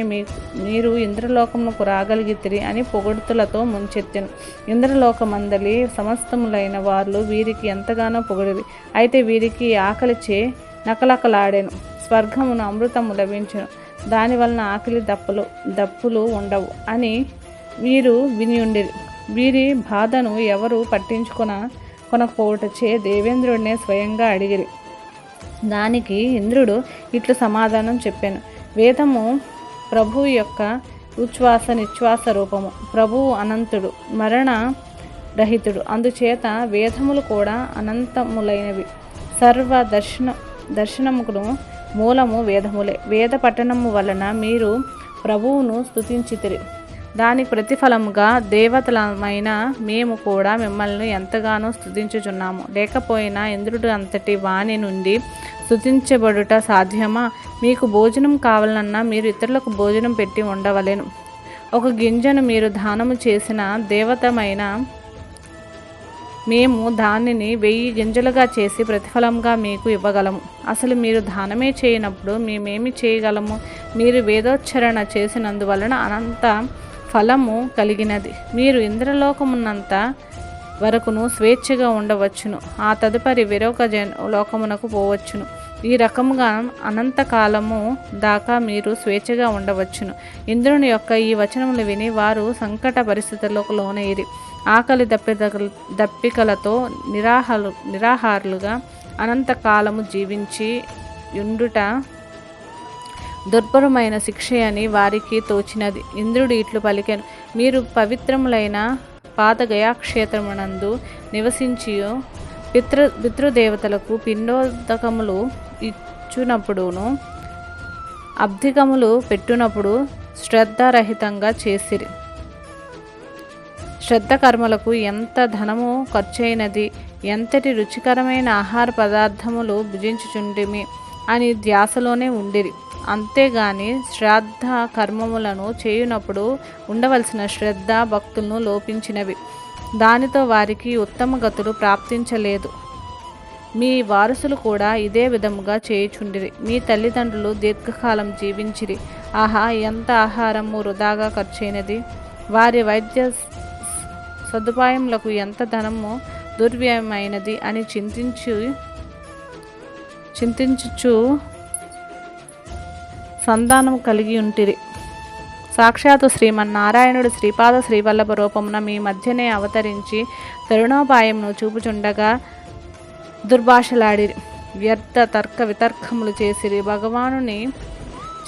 మీరు ఇంద్రలోకమునకు రాగలిగితిరి అని పొగడుతులతో ముంచెత్తెను. ఇంద్రలోకమందలి సమస్తములైన వారు వీరికి ఎంతగానో పొగిడిరి. అయితే వీరికి ఆకలిచే నకలకలాడెను. స్వర్గమును అమృతము లభించును, దానివలన ఆకలి దప్పులు ఉండవు అని వీరు వినియుండిరి. వీరి బాధను ఎవరు కొనకపోవటచే దేవేంద్రుడినే స్వయంగా అడిగిరి. దానికి ఇంద్రుడు ఇట్లు సమాధానం చెప్పాను. వేదము ప్రభువు యొక్క ఉచ్ఛ్వాస నిశ్వాస రూపము. ప్రభువు అనంతుడు, మరణ రహితుడు. అందుచేత వేదములు కూడా అనంతములైనవి. సర్వ దర్శనముకు మూలము వేదములే. వేద పఠనము వలన మీరు ప్రభువును స్తుతించితిరి. దానికి ప్రతిఫలముగా దేవతలమైన మేము కూడా మిమ్మల్ని ఎంతగానో స్తుతించుచున్నాము. లేకపోయినా ఇంద్రుడు అంతటి వాణి నుండి స్తుతించబడుట సాధ్యమా? మీకు భోజనం కావాలన్నా మీరు ఇతరులకు భోజనం పెట్టి ఉండవలెను. ఒక గింజను మీరు దానము చేసిన దేవతమైన మేము దానిని 1000 గింజలుగా చేసి ప్రతిఫలంగా మీకు ఇవ్వగలము. అసలు మీరు దానమే చేయనప్పుడు మేమేమి చేయగలము? మీరు వేదోచ్చరణ చేసినందువలన అనంత ఫలము కలిగినది. మీరు ఇంద్రలోకమున్నంత వరకును స్వేచ్ఛగా ఉండవచ్చును. ఆ తదుపరి వేరొక లోకమునకు పోవచ్చును. ఈ రకముగా అనంతకాలము దాకా మీరు స్వేచ్ఛగా ఉండవచ్చును. ఇంద్రుని యొక్క ఈ వచనములు విని వారు సంకట పరిస్థితులకు లోనైరి. ఆకలి దప్పికలతో నిరాహారులుగా అనంతకాలము జీవించి యుండుట దుర్భరమైన శిక్ష అని వారికి తోచినది. ఇంద్రుడు ఇట్లు పలికెను. మీరు పవిత్రములైన పాదగయాక్షేత్రమునందు నివసించి పితృదేవతలకు పిండోదకములు ఇచ్చునప్పుడును అబ్ధికములు పెట్టునప్పుడు శ్రద్ధారహితంగా చేసిరి. శ్రద్ధ కర్మలకు ఎంత ధనము ఖర్చయినది, ఎంతటి రుచికరమైన ఆహార పదార్థములు భుజించుచుండిమి అని ధ్యాసలోనే ఉండిరి. అంతేగాని శ్రాద్ధ కర్మములను చేయునప్పుడు ఉండవలసిన శ్రద్ధ భక్తులను లోపించినవి. దానితో వారికి ఉత్తమ గతులు ప్రాప్తించలేదు. మీ వారసులు కూడా ఇదే విధముగా చేయుచుండిరి. మీ తల్లిదండ్రులు దీర్ఘకాలం జీవించిరి. ఆహా, ఎంత ఆహారము వృధాగా ఖర్చయినది! వారి వైద్య సదుపాయములకు ఎంత ధనము దుర్వ్యయమైనది అని చింతించుచు సంధానము కలిగి ఉంటిరి. సాక్షాత్తు శ్రీమన్నారాయణుడు శ్రీపాద శ్రీవల్లభ రూపమున మీ మధ్యనే అవతరించి తరుణోపాయమును చూపుచుండగా దుర్భాషలాడిరి. వ్యర్థ తర్క వితర్కములు చేసిరి. భగవానుని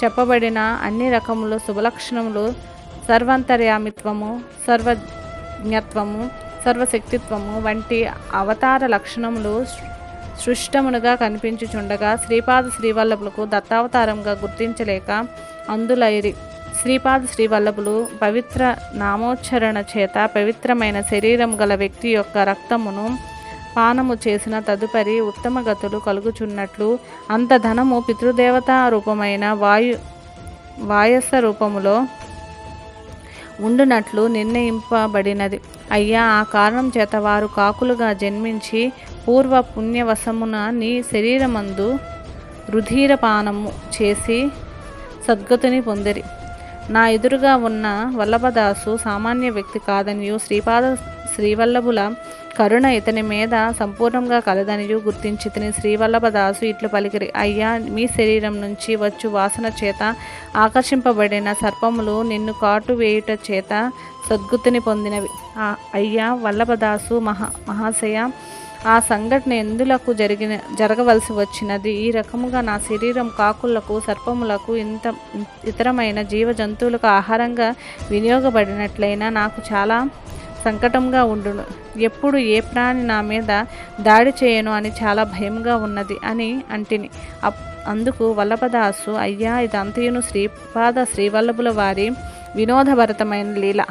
చెప్పబడిన అన్ని రకములు శుభలక్షణములు సర్వాంతర్యామిత్వము, సర్వజ్ఞత్వము, సర్వశక్తిత్వము వంటి అవతార లక్షణములు సృష్టమునుగా కనిపించుచుండగా శ్రీపాద శ్రీవల్లభులకు దత్తావతారంగా గుర్తించలేక అందులైరి. శ్రీపాద శ్రీవల్లభులు పవిత్ర నామోచ్చరణ చేత పవిత్రమైన శరీరం గల వ్యక్తి యొక్క రక్తమును పానము చేసిన తదుపరి ఉత్తమ గతులు కలుగుచున్నట్లు అంత ధనము పితృదేవతా రూపమైన వాయస రూపములో ఉండునట్లు నిర్ణయింపబడినది. అయ్యా, ఆ కారణం చేత వారు కాకులుగా జన్మించి పూర్వ పుణ్యవశమున నీ శరీరమందు రుధిరపానము చేసి సద్గతిని పొందిరి. నా ఎదురుగా ఉన్న వల్లభదాసు సామాన్య వ్యక్తి కాదనియు శ్రీపాద శ్రీవల్లభుల కరుణ ఇతని మీద సంపూర్ణంగా కలదనియు గుర్తించితిని. శ్రీవల్లభదాసు ఇట్లు పలికిరి. అయ్యా, మీ శరీరం నుంచి వచ్చు వాసన చేత ఆకర్షింపబడిన సర్పములు నిన్ను కాటు వేయుట చేత సద్గతిని పొందినవి. అయ్యా వల్లభదాసు మహాశయ, ఆ సంఘటన ఎందులకు జరగవలసి వచ్చినది? ఈ రకముగా నా శరీరం కాకులకు, సర్పములకు, ఇతరమైన జీవ జంతువులకు ఆహారంగా వినియోగపడినట్లయినా నాకు చాలా సంకటంగా ఉండును. ఎప్పుడు ఏ ప్రాణి నా మీద దాడి చేయను అని చాలా భయంగా ఉన్నది అని అంటిని. అందుకు వల్లభదాసు, అయ్యా, ఇదంతయును శ్రీపాద శ్రీవల్లభుల వారి వినోదభరితమైన లీల.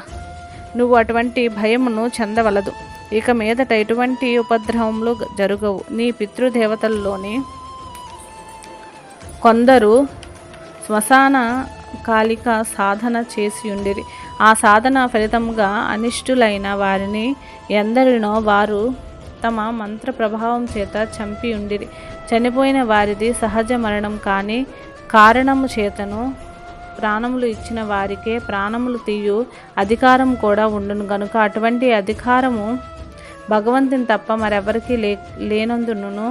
నువ్వు అటువంటి భయమును చెందవలదు. ఇక మీదట ఎటువంటి ఉపద్రవములు జరగవు. నీ పితృదేవతల్లోని కొందరు శ్మశాన కాలిక సాధన చేసి ఉండిరి. ఆ సాధన ఫలితముగా అనిష్టులైన వారిని ఎందరినో వారు తమ మంత్ర ప్రభావం చేత చంపి ఉండిరి. చనిపోయిన వారిది సహజ మరణం కాని కారణము చేతను ప్రాణములు ఇచ్చిన వారికే ప్రాణములు తీయు అధికారం కూడా ఉండును గనుక అటువంటి అధికారము భగవంతుని తప్ప మరెవరికి లేనందును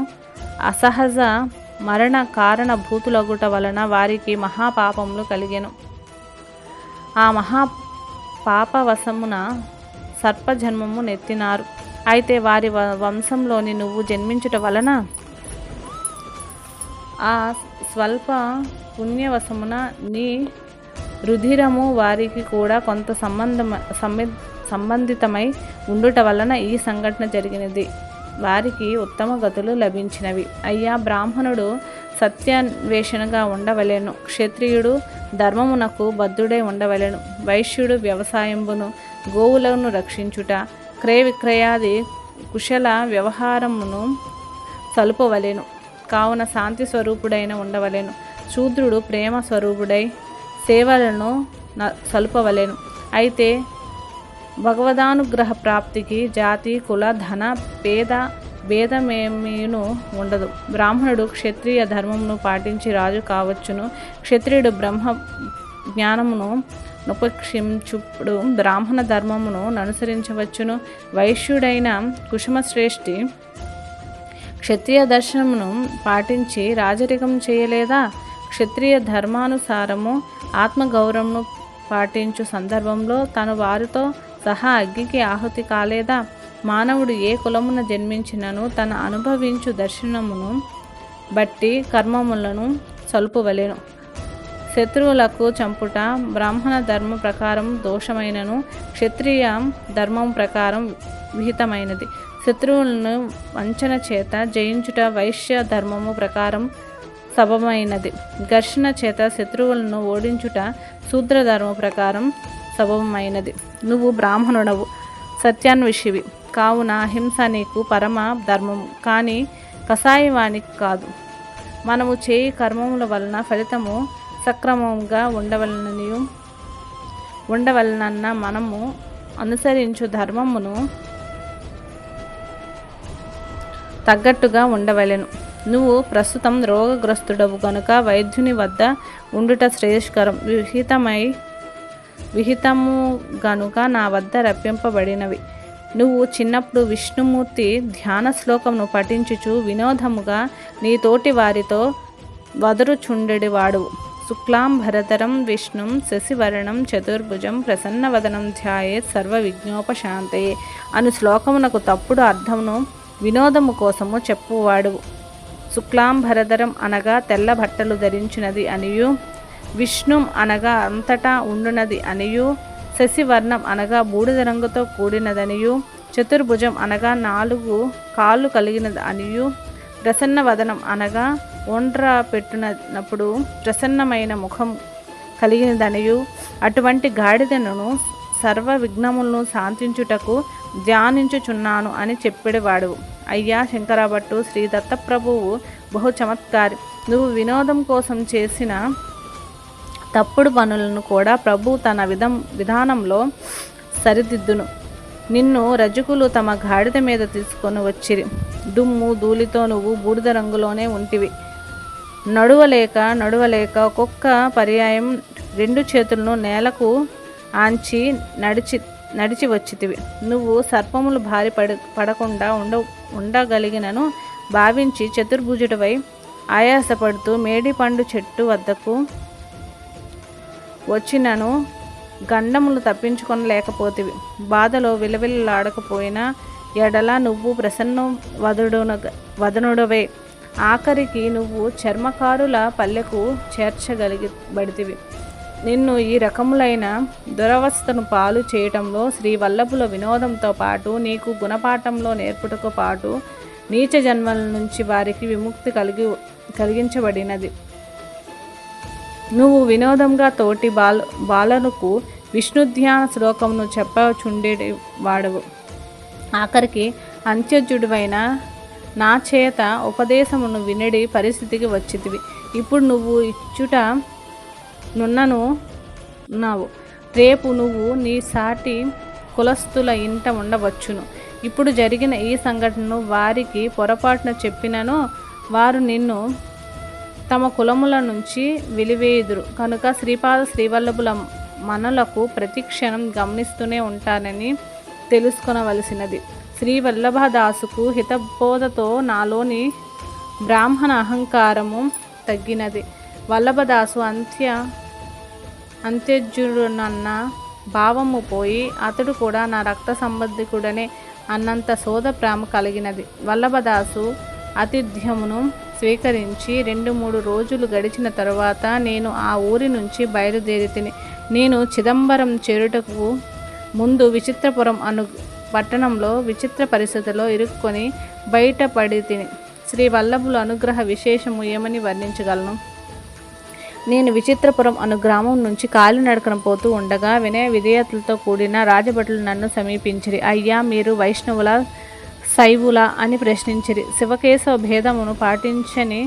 అసహజ మరణ కారణ భూతులగుట వలన వారికి మహాపాపములు కలిగెను. ఆ మహాపాపవశమున సర్పజన్మము నెత్తినారు. అయితే వారి వంశంలోని నువ్వు జన్మించుట వలన ఆ స్వల్ప పుణ్యవశమున నీ రుధిరము వారికి కూడా కొంత సంబంధితమై ఉండుట వలన ఈ సంఘటన జరిగినది. వారికి ఉత్తమ గతులు లభించినవి. అయ్యా, బ్రాహ్మణుడు సత్యాన్వేషణగా ఉండవలెను. క్షత్రియుడు ధర్మమునకు బద్ధుడై ఉండవలెను. వైశ్యుడు వ్యవసాయంబును, గోవులను రక్షించుట, క్రయ విక్రయాది కుశల వ్యవహారమును సలుపవలెను. కావున శాంతి స్వరూపుడైన ఉండవలెను. శూద్రుడు ప్రేమ స్వరూపుడై సేవలను సలుపవలెను. అయితే భగవదానుగ్రహ ప్రాప్తికి జాతి, కుల, ధన, భేదమేమీను ఉండదు. బ్రాహ్మణుడు క్షత్రియ ధర్మమును పాటించి రాజు కావచ్చును. క్షత్రియుడు బ్రహ్మ జ్ఞానమును ఉపక్షించుడు బ్రాహ్మణ ధర్మమును అనుసరించవచ్చును. వైశ్యుడైన కుసుమశ్రేష్ఠి క్షత్రియ దర్శనమును పాటించి రాజరికం చేయలేదా? క్షత్రియ ధర్మానుసారము ఆత్మగౌరవమును పాటించు సందర్భంలో తను వారితో సహా అగ్నికి ఆహుతి కాలేదా? మానవుడు ఏ కులమున జన్మించినను తన అనుభవించు దర్శనమును బట్టి కర్మములను సలుపవలెను. శత్రువులకు చంపుట బ్రాహ్మణ ధర్మ ప్రకారం దోషమైనను క్షత్రియ ధర్మం ప్రకారం విహితమైనది. శత్రువులను వంచన చేత జయించుట వైశ్య ధర్మము ప్రకారం సబమైనది. ఘర్షణ చేత శత్రువులను ఓడించుట శూద్ర ధర్మ ప్రకారం సబమైనది. నువ్వు బ్రాహ్మణుడవు, సత్యాన్వేషివి కావున అహింస నీకు పరమ ధర్మము, కానీ కసాయవానికి కాదు. మనము చేయి కర్మముల వలన ఫలితము సక్రమంగా ఉండవలనన్న మనము అనుసరించు ధర్మమును తగ్గట్టుగా ఉండవలెను. నువ్వు ప్రస్తుతం రోగగ్రస్తుడవు కనుక వైద్యుని వద్ద ఉండుట శ్రేయస్కరం. విహితము గనుక నా వద్ద రప్పింపబడినవి. నువ్వు చిన్నప్పుడు విష్ణుమూర్తి ధ్యాన శ్లోకమును పఠించుచు వినోదముగా నీ తోటి వారితో వదరుచుండెడివాడు. శుక్లాంబరధరం విష్ణుం శశివర్ణం చతుర్భుజం ప్రసన్నవదనం ధ్యాయేత్ సర్వ విఘ్నోపశాంతయే అను శ్లోకమునకు తప్పుడు అర్థమును వినోదము కోసము చెప్పువాడు. శుక్లాంబరధరం అనగా తెల్ల బట్టలు ధరించినది అనియు, విష్ణుం అనగా అంతటా ఉండునది అనియు, శశివర్ణం అనగా బూడిద రంగుతో కూడినదనియు, చతుర్భుజం అనగా 4 కాళ్ళు కలిగినది అనియు, ప్రసన్న వదనం అనగా ఒండ్ర పెట్టునప్పుడు ప్రసన్నమైన ముఖం కలిగినదనియు, అటువంటి గాడిదను సర్వ విఘ్నములను శాంతించుటకు ధ్యానించుచున్నాను అని చెప్పేవాడు. అయ్యా శంకరభట్టు, శ్రీ దత్తప్రభువు బహు చమత్కారి. నువ్వు వినోదం కోసం చేసిన తప్పుడు పనులను కూడా ప్రభు తన విధానంలో సరిదిద్దును. నిన్ను రజకులు తమ గాడిద మీద తీసుకొని వచ్చిరి. దుమ్ము ధూళితో నువ్వు బూడిద రంగులోనే ఉంటివి. నడువలేక ఒక్కొక్క పర్యాయం 2 చేతులను నేలకు ఆంచి నడిచి వచ్చితివి. నువ్వు సర్పములు భారి పడకుండా ఉండగలిగినను భావించి చతుర్భుజుడివై ఆయాసపడుతూ మేడిపండు చెట్టు వద్దకు వచ్చినను గండములు తప్పించుకొనలేకపోతివి. బాధలో విలవిల్లాడకపోయినా ఎడల నువ్వు ప్రసన్న వదనుడవే. ఆఖరికి నువ్వు చర్మకారుల పల్లెకు చేర్చగలిగబడితివి. నిన్ను ఈ రకములైన దురవస్థను పాలు చేయటంలో శ్రీవల్లభుల వినోదంతో పాటు నీకు గుణపాఠంలో నేర్పుటతో పాటు నీచ జన్మల నుంచి వారికి విముక్తి కలిగించబడినది. నువ్వు వినోదంగా తోటి బాలనుకు విష్ణుధ్యాన శ్లోకమును చెప్పచుండేటి వాడవు. ఆఖరికి అంత్యజుడివైన నా చేత ఉపదేశమును వినడి పరిస్థితికి వచ్చితివి. ఇప్పుడు నువ్వు ఇచ్చుట నున్నావు. రేపు నువ్వు నీ సాటి కులస్తుల ఇంట ఉండవచ్చును. ఇప్పుడు జరిగిన ఈ సంఘటనను వారికి పొరపాటున చెప్పినను వారు నిన్ను తమ కులముల నుంచి వెలివేయుదురు. కనుక శ్రీవల్లభుల మనలకు ప్రతిక్షణం గమనిస్తూనే ఉంటానని తెలుసుకొనవలసినది. శ్రీవల్లభదాసుకు హితబోధతో నాలోని బ్రాహ్మణ అహంకారము తగ్గినది. వల్లభదాసు అంత్యజుడునన్న భావము పోయి అతడు కూడా నా రక్త సంబంధికుడనే అన్నంత సోద ప్రేమ కలిగినది. వల్లభదాసు ఆతిథ్యమును స్వీకరించి 2-3 రోజులు గడిచిన తరువాత నేను ఆ ఊరి నుంచి బయలుదేరితిని. నేను చిదంబరం చేరుటకు ముందు విచిత్రపురం అను పట్టణంలో విచిత్ర పరిస్థితిలో ఇరుక్కొని బయటపడి తిని. శ్రీ వల్లభుల అనుగ్రహ విశేషము ఏమని వర్ణించగలను? నేను విచిత్రపురం అను గ్రామం నుంచి కాలినడకన పోతూ ఉండగా వినయ విధేయతలతో కూడిన రాజభటులు నన్ను సమీపించిరి. అయ్యా, మీరు వైష్ణవుల శైవుల అని ప్రశ్నించిరి. శివకేశవ భేదమును పాటించని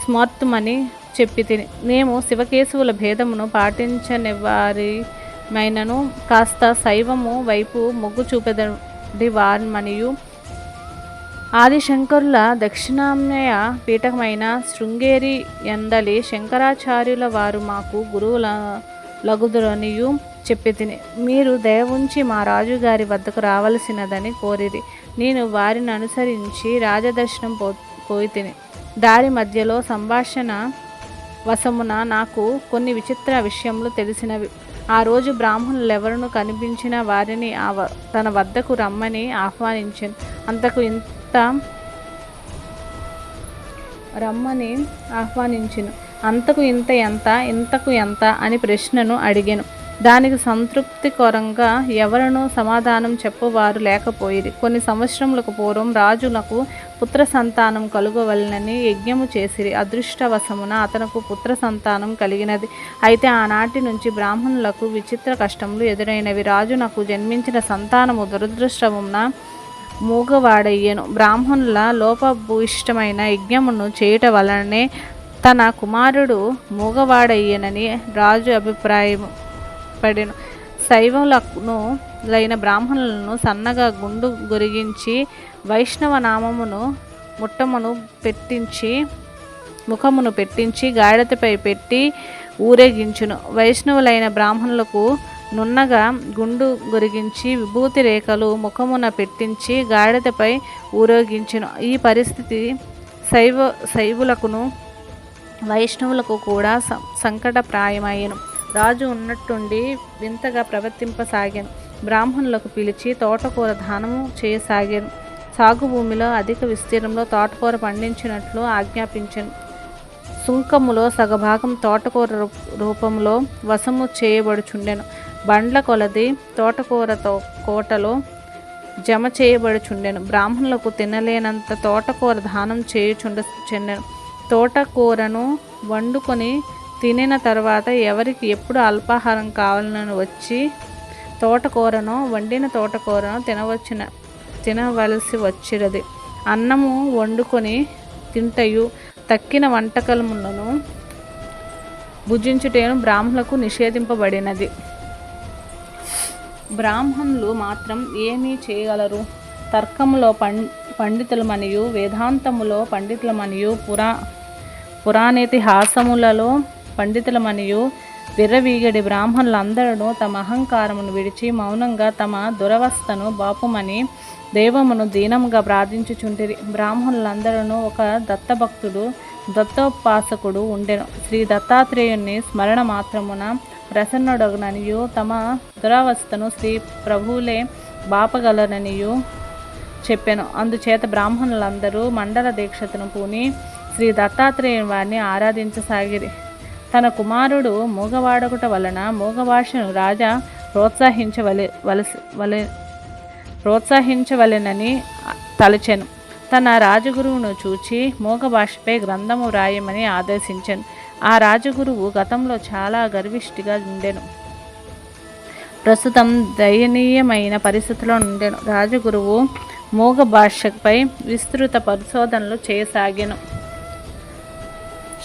స్మర్తుమని చెప్పి తిని. మేము శివకేశవుల భేదమును పాటించనివారిమైనను కాస్త శైవము వైపు మొగ్గు చూపెదడి వారిమనియు ఆదిశంకరుల దక్షిణామ్నాయ పీఠమైన శృంగేరి ఎందలి శంకరాచార్యుల వారు మాకు గురువుల లగుదురనియు చెప్పి తిని. మీరు దయ ఉంచి మా రాజుగారి వద్దకు రావలసినదని కోరిరి. నేను వారిని అనుసరించి రాజదర్శనం పోయి తిని. దారి మధ్యలో సంభాషణ వశమున నాకు కొన్ని విచిత్ర విషయములు తెలిసినవి. ఆ రోజు బ్రాహ్మణులు ఎవరును కనిపించిన వారిని తన వద్దకు రమ్మని ఆహ్వానించాను. అంతకు ఇంత ఎంత, ఇంతకు ఎంత అని ప్రశ్నను అడిగాను. దానికి సంతృప్తికరంగా ఎవరనూ సమాధానం చెప్పువారు లేకపోయిరి. కొన్ని సంవత్సరములకు పూర్వం రాజునకు పుత్ర సంతానం కలుగవలనని యజ్ఞము చేసిరి. అదృష్టవశమున అతనుకు పుత్ర సంతానం కలిగినది. అయితే ఆనాటి నుంచి బ్రాహ్మణులకు విచిత్ర కష్టములు ఎదురైనవి. రాజునకు జన్మించిన సంతానము దురదృష్టమున మూగవాడయ్యను. బ్రాహ్మణుల లోపభూయిష్టమైన యజ్ఞమును చేయుట వలననే తన కుమారుడు మూగవాడయ్యనని రాజు అభిప్రాయపడెను. శైవులైన బ్రాహ్మణులను సన్నగా గుండు గొరిగించి వైష్ణవ నామమును ముఖమును పెట్టించి గాడిదపై పెట్టి ఊరేగించును. వైష్ణవులైన బ్రాహ్మణులకు నున్నగా గుండు గొరిగించి విభూతి రేఖలు ముఖమున పెట్టించి గాడిదపై ఊరేగించును. ఈ పరిస్థితి శైవులకును వైష్ణవులకు కూడా సంకటప్రాయమయ్యను. రాజు ఉన్నట్టుండి వింతగా ప్రవర్తింపసాగాను. బ్రాహ్మణులకు పిలిచి తోటకూర దానము చేయసాగాను. సాగు భూమిలో అధిక విస్తీర్ణంలో తోటకూర పండించినట్లు ఆజ్ఞాపించెను. సుంకములో సగభాగం తోటకూర రూపంలో వశము చేయబడుచుండెను. బండ్ల కొలది తోటకూర కోటలో జమ చేయబడుచుండెను. బ్రాహ్మణులకు తినలేనంత తోటకూర దానం చెండెను. తోటకూరను వండుకొని తినిన తర్వాత ఎవరికి ఎప్పుడు అల్పాహారం కావాలని వచ్చి వండిన తోటకూరను తినవలసి వచ్చిరది. అన్నము వండుకొని తింటయు తక్కిన వంటకములను భుజించుటను బ్రాహ్మణులకు నిషేధింపబడినది. బ్రాహ్మణులు మాత్రం ఏమీ చేయగలరు? తర్కములో పండితులమనియు, వేదాంతములో పండితులమనియు, పురాణేతిహాసములలో పండితులమనియు విర్రవీగడి బ్రాహ్మణులందరూ తమ అహంకారమును విడిచి మౌనంగా తమ దురవస్థను బాపుమని దైవమును దీనముగా ప్రార్థించుచుంటిరి. బ్రాహ్మణులందరూ ఒక దత్తభక్తుడు, దత్తోపాసకుడు ఉండెను. శ్రీ దత్తాత్రేయుని స్మరణ మాత్రమున ప్రసన్నుడగననియు తమ దురవస్థను శ్రీ ప్రభువులే బాపగలననియు చెప్పెను. అందుచేత బ్రాహ్మణులందరూ మండల దీక్షతను పూని శ్రీ దత్తాత్రేయుని వారిని ఆరాధించసాగిరి. తన కుమారుడు మూగవాడకుట వలన మూగభాషను రాజా ప్రోత్సహించవలెనని తలచెను. తన రాజగురువును చూచి మూగభాషపై గ్రంథము వ్రాయమని ఆదేశించెను. ఆ రాజగురువు గతంలో చాలా గర్విష్ఠిగా ఉండెను. ప్రస్తుతం దయనీయమైన పరిస్థితిలో ఉండెను. రాజగురువు మూగభాషపై విస్తృత పరిశోధనలు చేయసాగెను.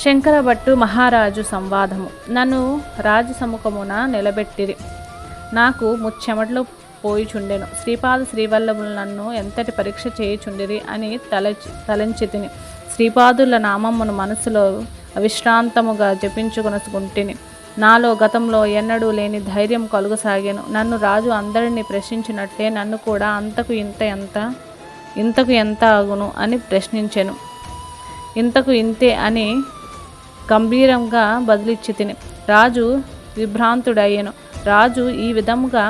శంకరభట్టు మహారాజు సంవాదము. నన్ను రాజసముఖమున నిలబెట్టిరి. నాకు ముచ్చెమట్లు పోయిచుండెను. శ్రీపాద శ్రీవల్లభులు నన్ను ఎంతటి పరీక్ష చేయుచుండిరి అని తలంచితిని. శ్రీపాదుల నామమును మనసులో అవిశ్రాంతముగా జపించుకొనసుకుంటిని. నాలో గతంలో ఎన్నడూ లేని ధైర్యం కలుగసాగాను. నన్ను రాజు అందరినీ ప్రశ్నించినట్లే నన్ను కూడా ఇంతకు ఎంత అగును అని ప్రశ్నించెను. ఇంతకు ఇంతే అని గంభీరంగా బదిలిచ్చి తిని. రాజు విభ్రాంతుడయ్యను. రాజు ఈ విధముగా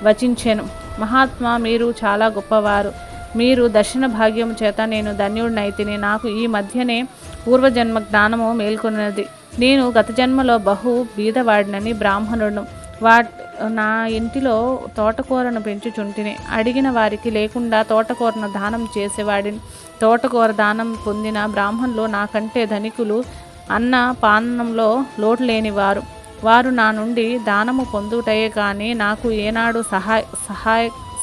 వచించెను. మహాత్మా, మీరు చాలా గొప్పవారు. మీరు దర్శన భాగ్యము చేత నేను ధన్యుడినైతిని. నాకు ఈ మధ్యనే పూర్వజన్మ జ్ఞానము మేల్కొన్నది. నేను గత జన్మలో బహు బీదవాడినని బ్రాహ్మణుడు. నా ఇంటిలో తోటకూరను పెంచుచుంటిని. అడిగిన వారికి లేకుండా తోటకూరను దానం చేసేవాడిని. తోటకూర దానం పొందిన బ్రాహ్మణులు నాకంటే ధనికులు, అన్న పానంలో లోటు లేనివారు. వారు నా నుండి దానము పొందుటయే కానీ నాకు ఏనాడు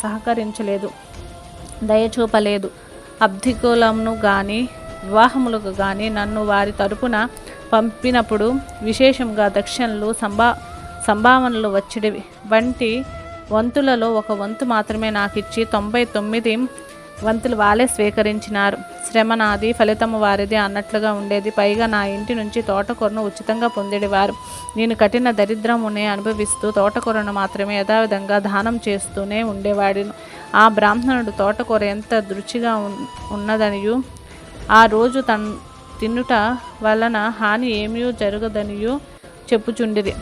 సహకరించలేదు, దయచూపలేదు. అబ్ధికులమును కానీ వివాహములకు కానీ నన్ను వారి తరపున పంపినప్పుడు విశేషంగా దక్షిణలు సంభావనలు వచ్చినవి. వంటి వంతులలో ఒక వంతు మాత్రమే నాకు ఇచ్చి 99 వంతులు వాళ్ళే స్వీకరించినారు. శ్రమ నాది, ఫలితము వారిది అన్నట్లుగా ఉండేది. పైగా నా ఇంటి నుంచి తోటకూరను ఉచితంగా పొందేవారు. నేను కఠిన దరిద్రమునే అనుభవిస్తూ తోటకూరను మాత్రమే యథావిధంగా దానం చేస్తూనే ఉండేవాడిను. ఆ బ్రాహ్మణుడు తోటకూర ఎంత రుచిగా ఉన్నదనియు, ఆ రోజు తిన్నుట వలన హాని ఏమీ జరగదనియు చెప్పుచుండిరి.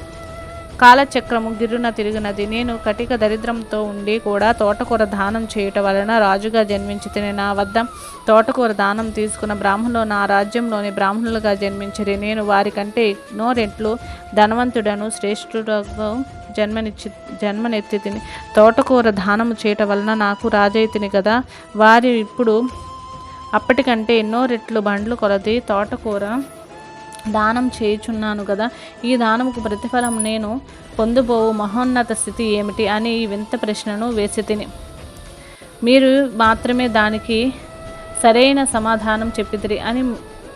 కాలచక్రము గిర్రున తిరిగినది. నేను కటిక దరిద్రంతో ఉండి కూడా తోటకూర దానం చేయుట వలన రాజుగా జన్మించి తిని నా వద్ద తోటకూర దానం తీసుకున్న బ్రాహ్మణులు నా రాజ్యంలోని బ్రాహ్మణులుగా జన్మించిరి. నేను వారికంటే ఎన్నో రెట్లు ధనవంతుడను శ్రేష్ఠుడకు జన్మనెత్తి తిని తోటకూర దానము చేయటం వలన నాకు రాజైతిని కదా. వారి ఇప్పుడు అప్పటికంటే ఎన్నో రెట్లు బండ్లు కొలది తోటకూర దానం చేయుచున్నాను కదా. ఈ దానముకు ప్రతిఫలం నేను పొందుబోవు మహోన్నత స్థితి ఏమిటి అని ఈ వింత ప్రశ్నను వేసి తిని మీరు మాత్రమే దానికి సరైన సమాధానం చెప్పిదిరి అని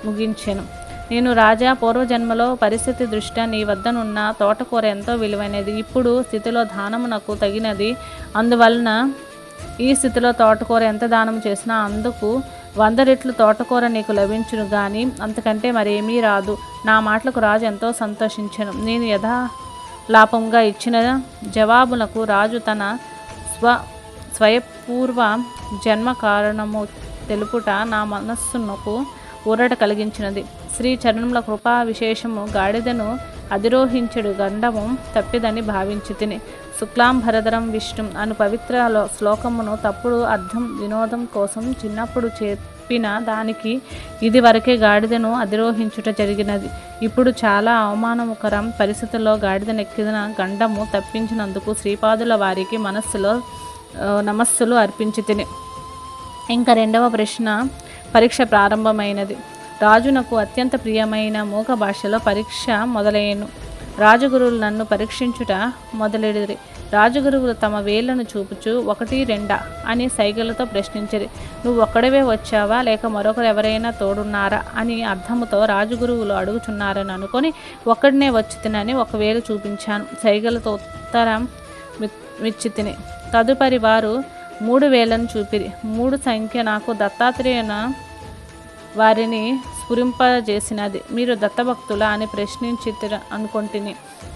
ముగించాను. నేను రాజా, పూర్వజన్మలో పరిస్థితి దృష్ట్యా నీ వద్దనున్న తోటకూర ఎంతో విలువైనది. ఇప్పుడు స్థితిలో దానమునకు తగినది. అందువలన ఈ స్థితిలో తోటకూర ఎంత దానం చేసినా అందుకు 100 రెట్లు తోటకూర నీకు లభించును గాని అంతకంటే మరేమీ రాదు. నా మాటలకు రాజు ఎంతో సంతోషించెను. నేను యథాలాపంగా ఇచ్చిన జవాబులకు రాజు తన స్వయపూర్వ జన్మ కారణము తెలుపుట నా మనస్సునకు ఊరట కలిగించినది. శ్రీ చరణముల కృపా విశేషము గాడిదను అధిరోహించుడు గండము తప్పిదని భావించి తిని శుక్లాంబరధరం విష్ణు అను పవిత్ర శ్లోకమును తప్పుడు అర్థం వినోదం కోసం చిన్నప్పుడు చెప్పిన దానికి ఇది వరకే గాడిదను అధిరోహించుట జరిగినది. ఇప్పుడు చాలా అవమానకరం పరిస్థితుల్లో గాడిదనెక్కిన గండము తప్పించినందుకు శ్రీపాదుల వారికి మనస్సులో నమస్సులు అర్పించి తిని. ఇంకా రెండవ పరీక్ష ప్రారంభమైనది. రాజునకు అత్యంత ప్రియమైన మూక భాషలో పరీక్ష మొదలయ్యను. రాజగురువులు నన్ను పరీక్షించుట మొదలెడిరి. రాజగురువులు తమ వేళ్లను చూపుచు 1, 2 అని సైగలతో ప్రశ్నించిరి. నువ్వు ఒక్కడవే వచ్చావా లేక మరొకరు ఎవరైనా తోడున్నారా అని అర్థముతో రాజగురువులు అడుగుచున్నారని అనుకొని ఒక్కడినే వచ్చి తినని 1 వేలు చూపించాను. సైగలతో ఉత్తరం ఇచ్చి తిని. తదుపరి వారు 3 వేలను చూపిరి. 3 సంఖ్య నాకు దత్తాత్రేయున వారిని స్ఫురింపజేసినది. మీరు దత్తభక్తుల అని ప్రశ్నించి అనుకొంటిని.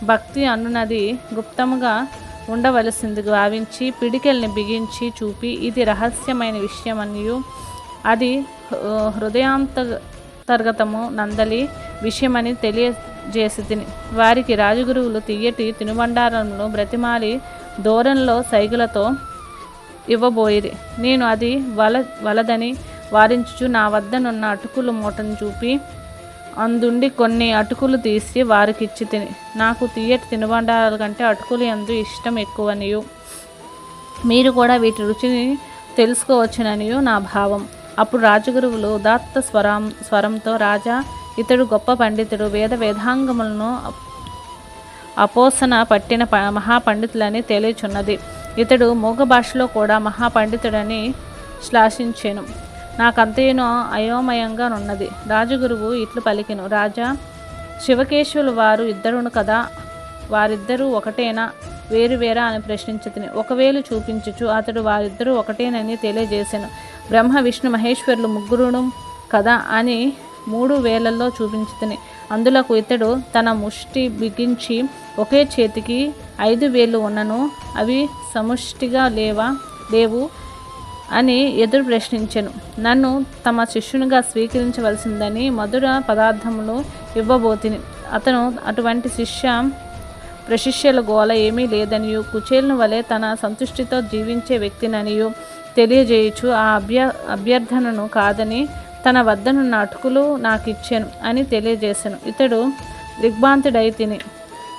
భక్తి అన్నది గుప్తముగా ఉండవలసింది భావించి పిడికెల్ని బిగించి చూపి ఇది రహస్యమైన విషయమనియు అది హృదయాంతర్గతము నందలి విషయమని తెలియజేసి తిని. వారికి రాజగురువులు తియ్యటి తినుబండారంలో బ్రతిమాలి దూరంలో సైగులతో ఇవ్వబోయిరి. నేను అది వలదని వారించుచు నా వద్దనున్న అటుకుల మూటను చూపి అందుండి కొన్ని అటుకులు తీసి వారికిచ్చి తిని. నాకు తీయటి తినుబండారాల కంటే అటుకులు యందు ఇష్టం ఎక్కువనియు మీరు కూడా వీటి రుచిని తెలుసుకోవచ్చుననియు నా భావం. అప్పుడు రాజగురువులు ఉదాత్త స్వరంతో రాజా, ఇతడు గొప్ప పండితుడు, వేదాంగములను అపోసన పట్టిన మహాపండితులని తెలియచున్నది. ఇతడు మూగ భాషలో కూడా మహాపండితుడని శ్లాఘించెను. నాకంతేనో అయోమయంగా నున్నది. రాజగురువు ఇట్లు పలికెను. రాజా, శివకేశవులు వారు ఇద్దరును కదా, వారిద్దరూ ఒకటేనా వేరువేరా అని ప్రశ్నించితిని. 1 వేలు చూపించుచు అతడు వారిద్దరూ ఒకటేనని తెలియజేశాను. బ్రహ్మ విష్ణు మహేశ్వరులు ముగ్గురును కదా అని 3 వేలల్లో చూపించితిని. అందులకు ఇతడు తన ముష్టి బిగించి ఒకే చేతికి 5 వేలు ఉన్నను అవి సముష్టిగా లేవు అని ఎదురు ప్రశ్నించెను. నన్ను తమ శిష్యునిగా స్వీకరించవలసిందని మధుర పదార్థములు ఇవ్వబోతిని. అతను అటువంటి ప్రశిష్యుల గోల ఏమీ లేదనియు కుచేలుని వలె తన సంతుష్టితో జీవించే వ్యక్తిననియు తెలియజేయుచు ఆ అభ్యర్థనను కాదని తన వద్దనున్న అటుకులు నాకిచ్చాను అని తెలియజేశాను. ఇతడు దిగ్భ్రాంతుడై తిని,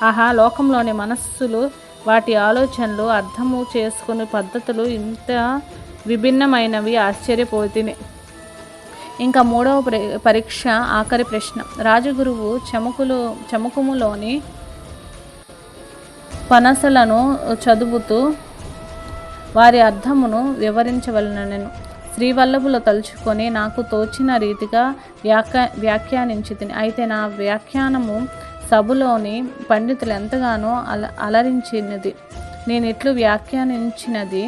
ఆహా, లోకంలోని మనస్సులు వాటి ఆలోచనలు అర్థము చేసుకునే పద్ధతులు ఇంత విభిన్నమైనవి ఆశ్చర్యపోతిని. ఇంకా 3వ పరీక్ష ఆఖరి ప్రశ్న. రాజగురువు చముకుములోని పనసలను చదువుతూ వారి అర్థమును వివరించవలనను శ్రీవల్లభులు తలుచుకొని నాకు తోచిన రీతిగా వ్యాఖ్యానించితిని. అయితే నా వ్యాఖ్యానము సభలోని పండితులు ఎంతగానో అలరించినది. నేను ఇట్లు వ్యాఖ్యానించినది: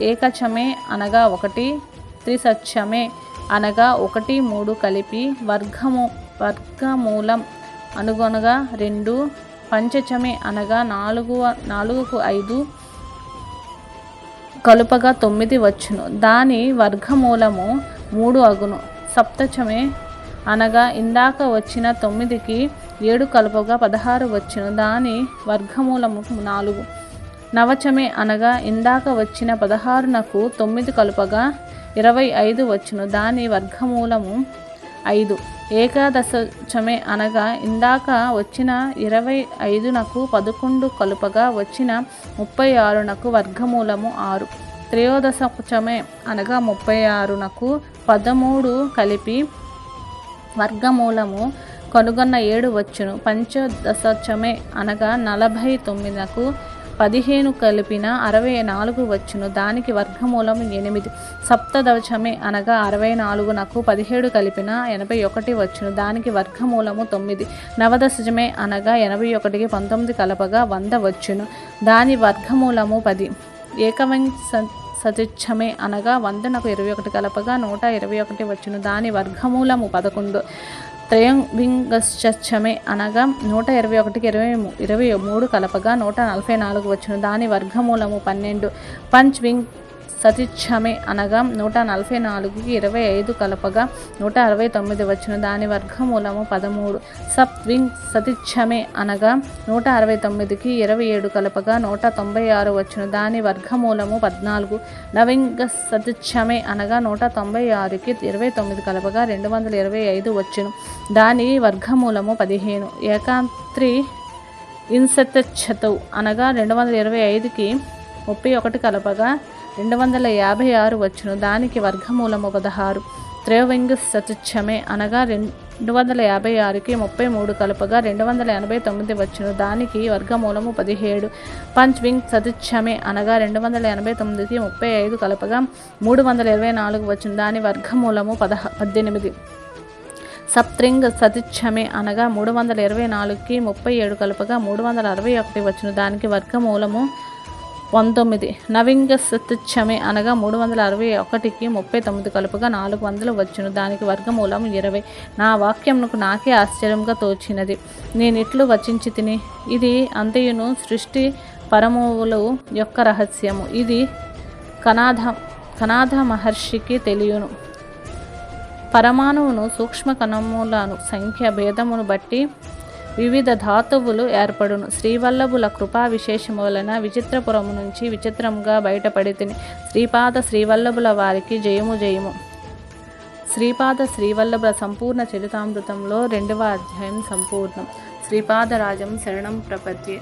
ఏకచమే అనగా 1, త్రిసత్యమే అనగా 1, 3 కలిపి వర్గమూలం అనుగొనగా 2, పంచచమే అనగా 4కు 5 కలుపగా 9 వచ్చును, దాని వర్గమూలము 3 అగును. సప్తచమే అనగా ఇందాక వచ్చిన 9కి 7 కలుపగా 16 వచ్చును, దాని వర్గమూలము 4. నవచమే అనగా ఇందాక వచ్చిన 16నకు 9 కలుపగా 25 వచ్చును, దాని వర్గమూలము 5. ఏకాదశచమే అనగా ఇందాక వచ్చిన 25నకు 11 కలుపగా వచ్చిన 36నకు వర్గమూలము 6. త్రయోదశచమే అనగా 36నకు 13 కలిపి వర్గమూలము కనుగొన్న 7 వచ్చును. పంచదశచమే అనగా 49నకు 15 కలిపిన 64 వచ్చును, దానికి వర్గమూలము 8. సప్తదశమే అనగా 64నకు 17 కలిపిన 81 వచ్చును, దానికి వర్గమూలము 9. నవదశమే అనగా 81కి 19 కలపగా 100 వచ్చును, దాని వర్గమూలము 10. ఏకవింశతిచమే అనగా 100నకు 21 కలపగా 121 వచ్చును, దాని వర్గమూలము 11. త్రయోవింశతిచమే అనగా 121కి 23 కలపగా 144 వచ్చును, దాని వర్గమూలము 12. పంచవింశతిచమే సతిచ్ఛమే అనగా 144కి 25 కలపగా 169 వచ్చును. దాని వర్గమూలము 13. సప్త్వింగ్ సతిచ్ఛమే అనగా 169కి 27 కలపగా 196 వచ్చును. దాని వర్గమూలము 14. నవింగ సతిచ్ఛమే అనగా 196కి 29 కలపగా 225 వచ్చును. దాని వర్గమూలము 15. ఏకాంత్రి ఇన్సెతచ్చతౌ అనగా 225కి 31 కలపగా 256 వచ్చును. దానికి వర్గమూలము 16. త్రయోవింగ సతిచ్ఛమే అనగా 256కి 33 కలపగా 289 వచ్చును. దానికి వర్గమూలము 17. పంచ్వింగ్ సతిచ్ఛమే అనగా 289కి 35 కలపగా 324 వచ్చును. దాని వర్గమూలము 18. సప్త్రింగ్ సతిచ్ఛమే అనగా 324కి 37 కలపగా 361 వచ్చును. దానికి వర్గమూలము 19. నవింగ సతిచ్ఛమే అనగా 361కి 39 కలుపుగా 400 వచ్చును. దానికి వర్గమూలం 20. నా వాక్యమునకు నాకే ఆశ్చర్యంగా తోచినది. నేనిట్లు వచించి తిని, ఇది అంతయును సృష్టి పరములు యొక్క రహస్యము. ఇది కనాద మహర్షికి తెలియను. పరమాణువును సూక్ష్మ కణములను సంఖ్య భేదమును బట్టి వివిధ ధాతువులు ఏర్పడును. శ్రీవల్లభుల కృపా విశేషము వలన విచిత్రపురము నుంచి విచిత్రముగా బయటపడి తిని. శ్రీపాద శ్రీవల్లభుల వారికి జయము జయము. శ్రీపాద శ్రీవల్లభుల సంపూర్ణ చరితామృతంలో 2వ అధ్యాయం సంపూర్ణం. శ్రీపాదరాజం శరణం ప్రపద్యే.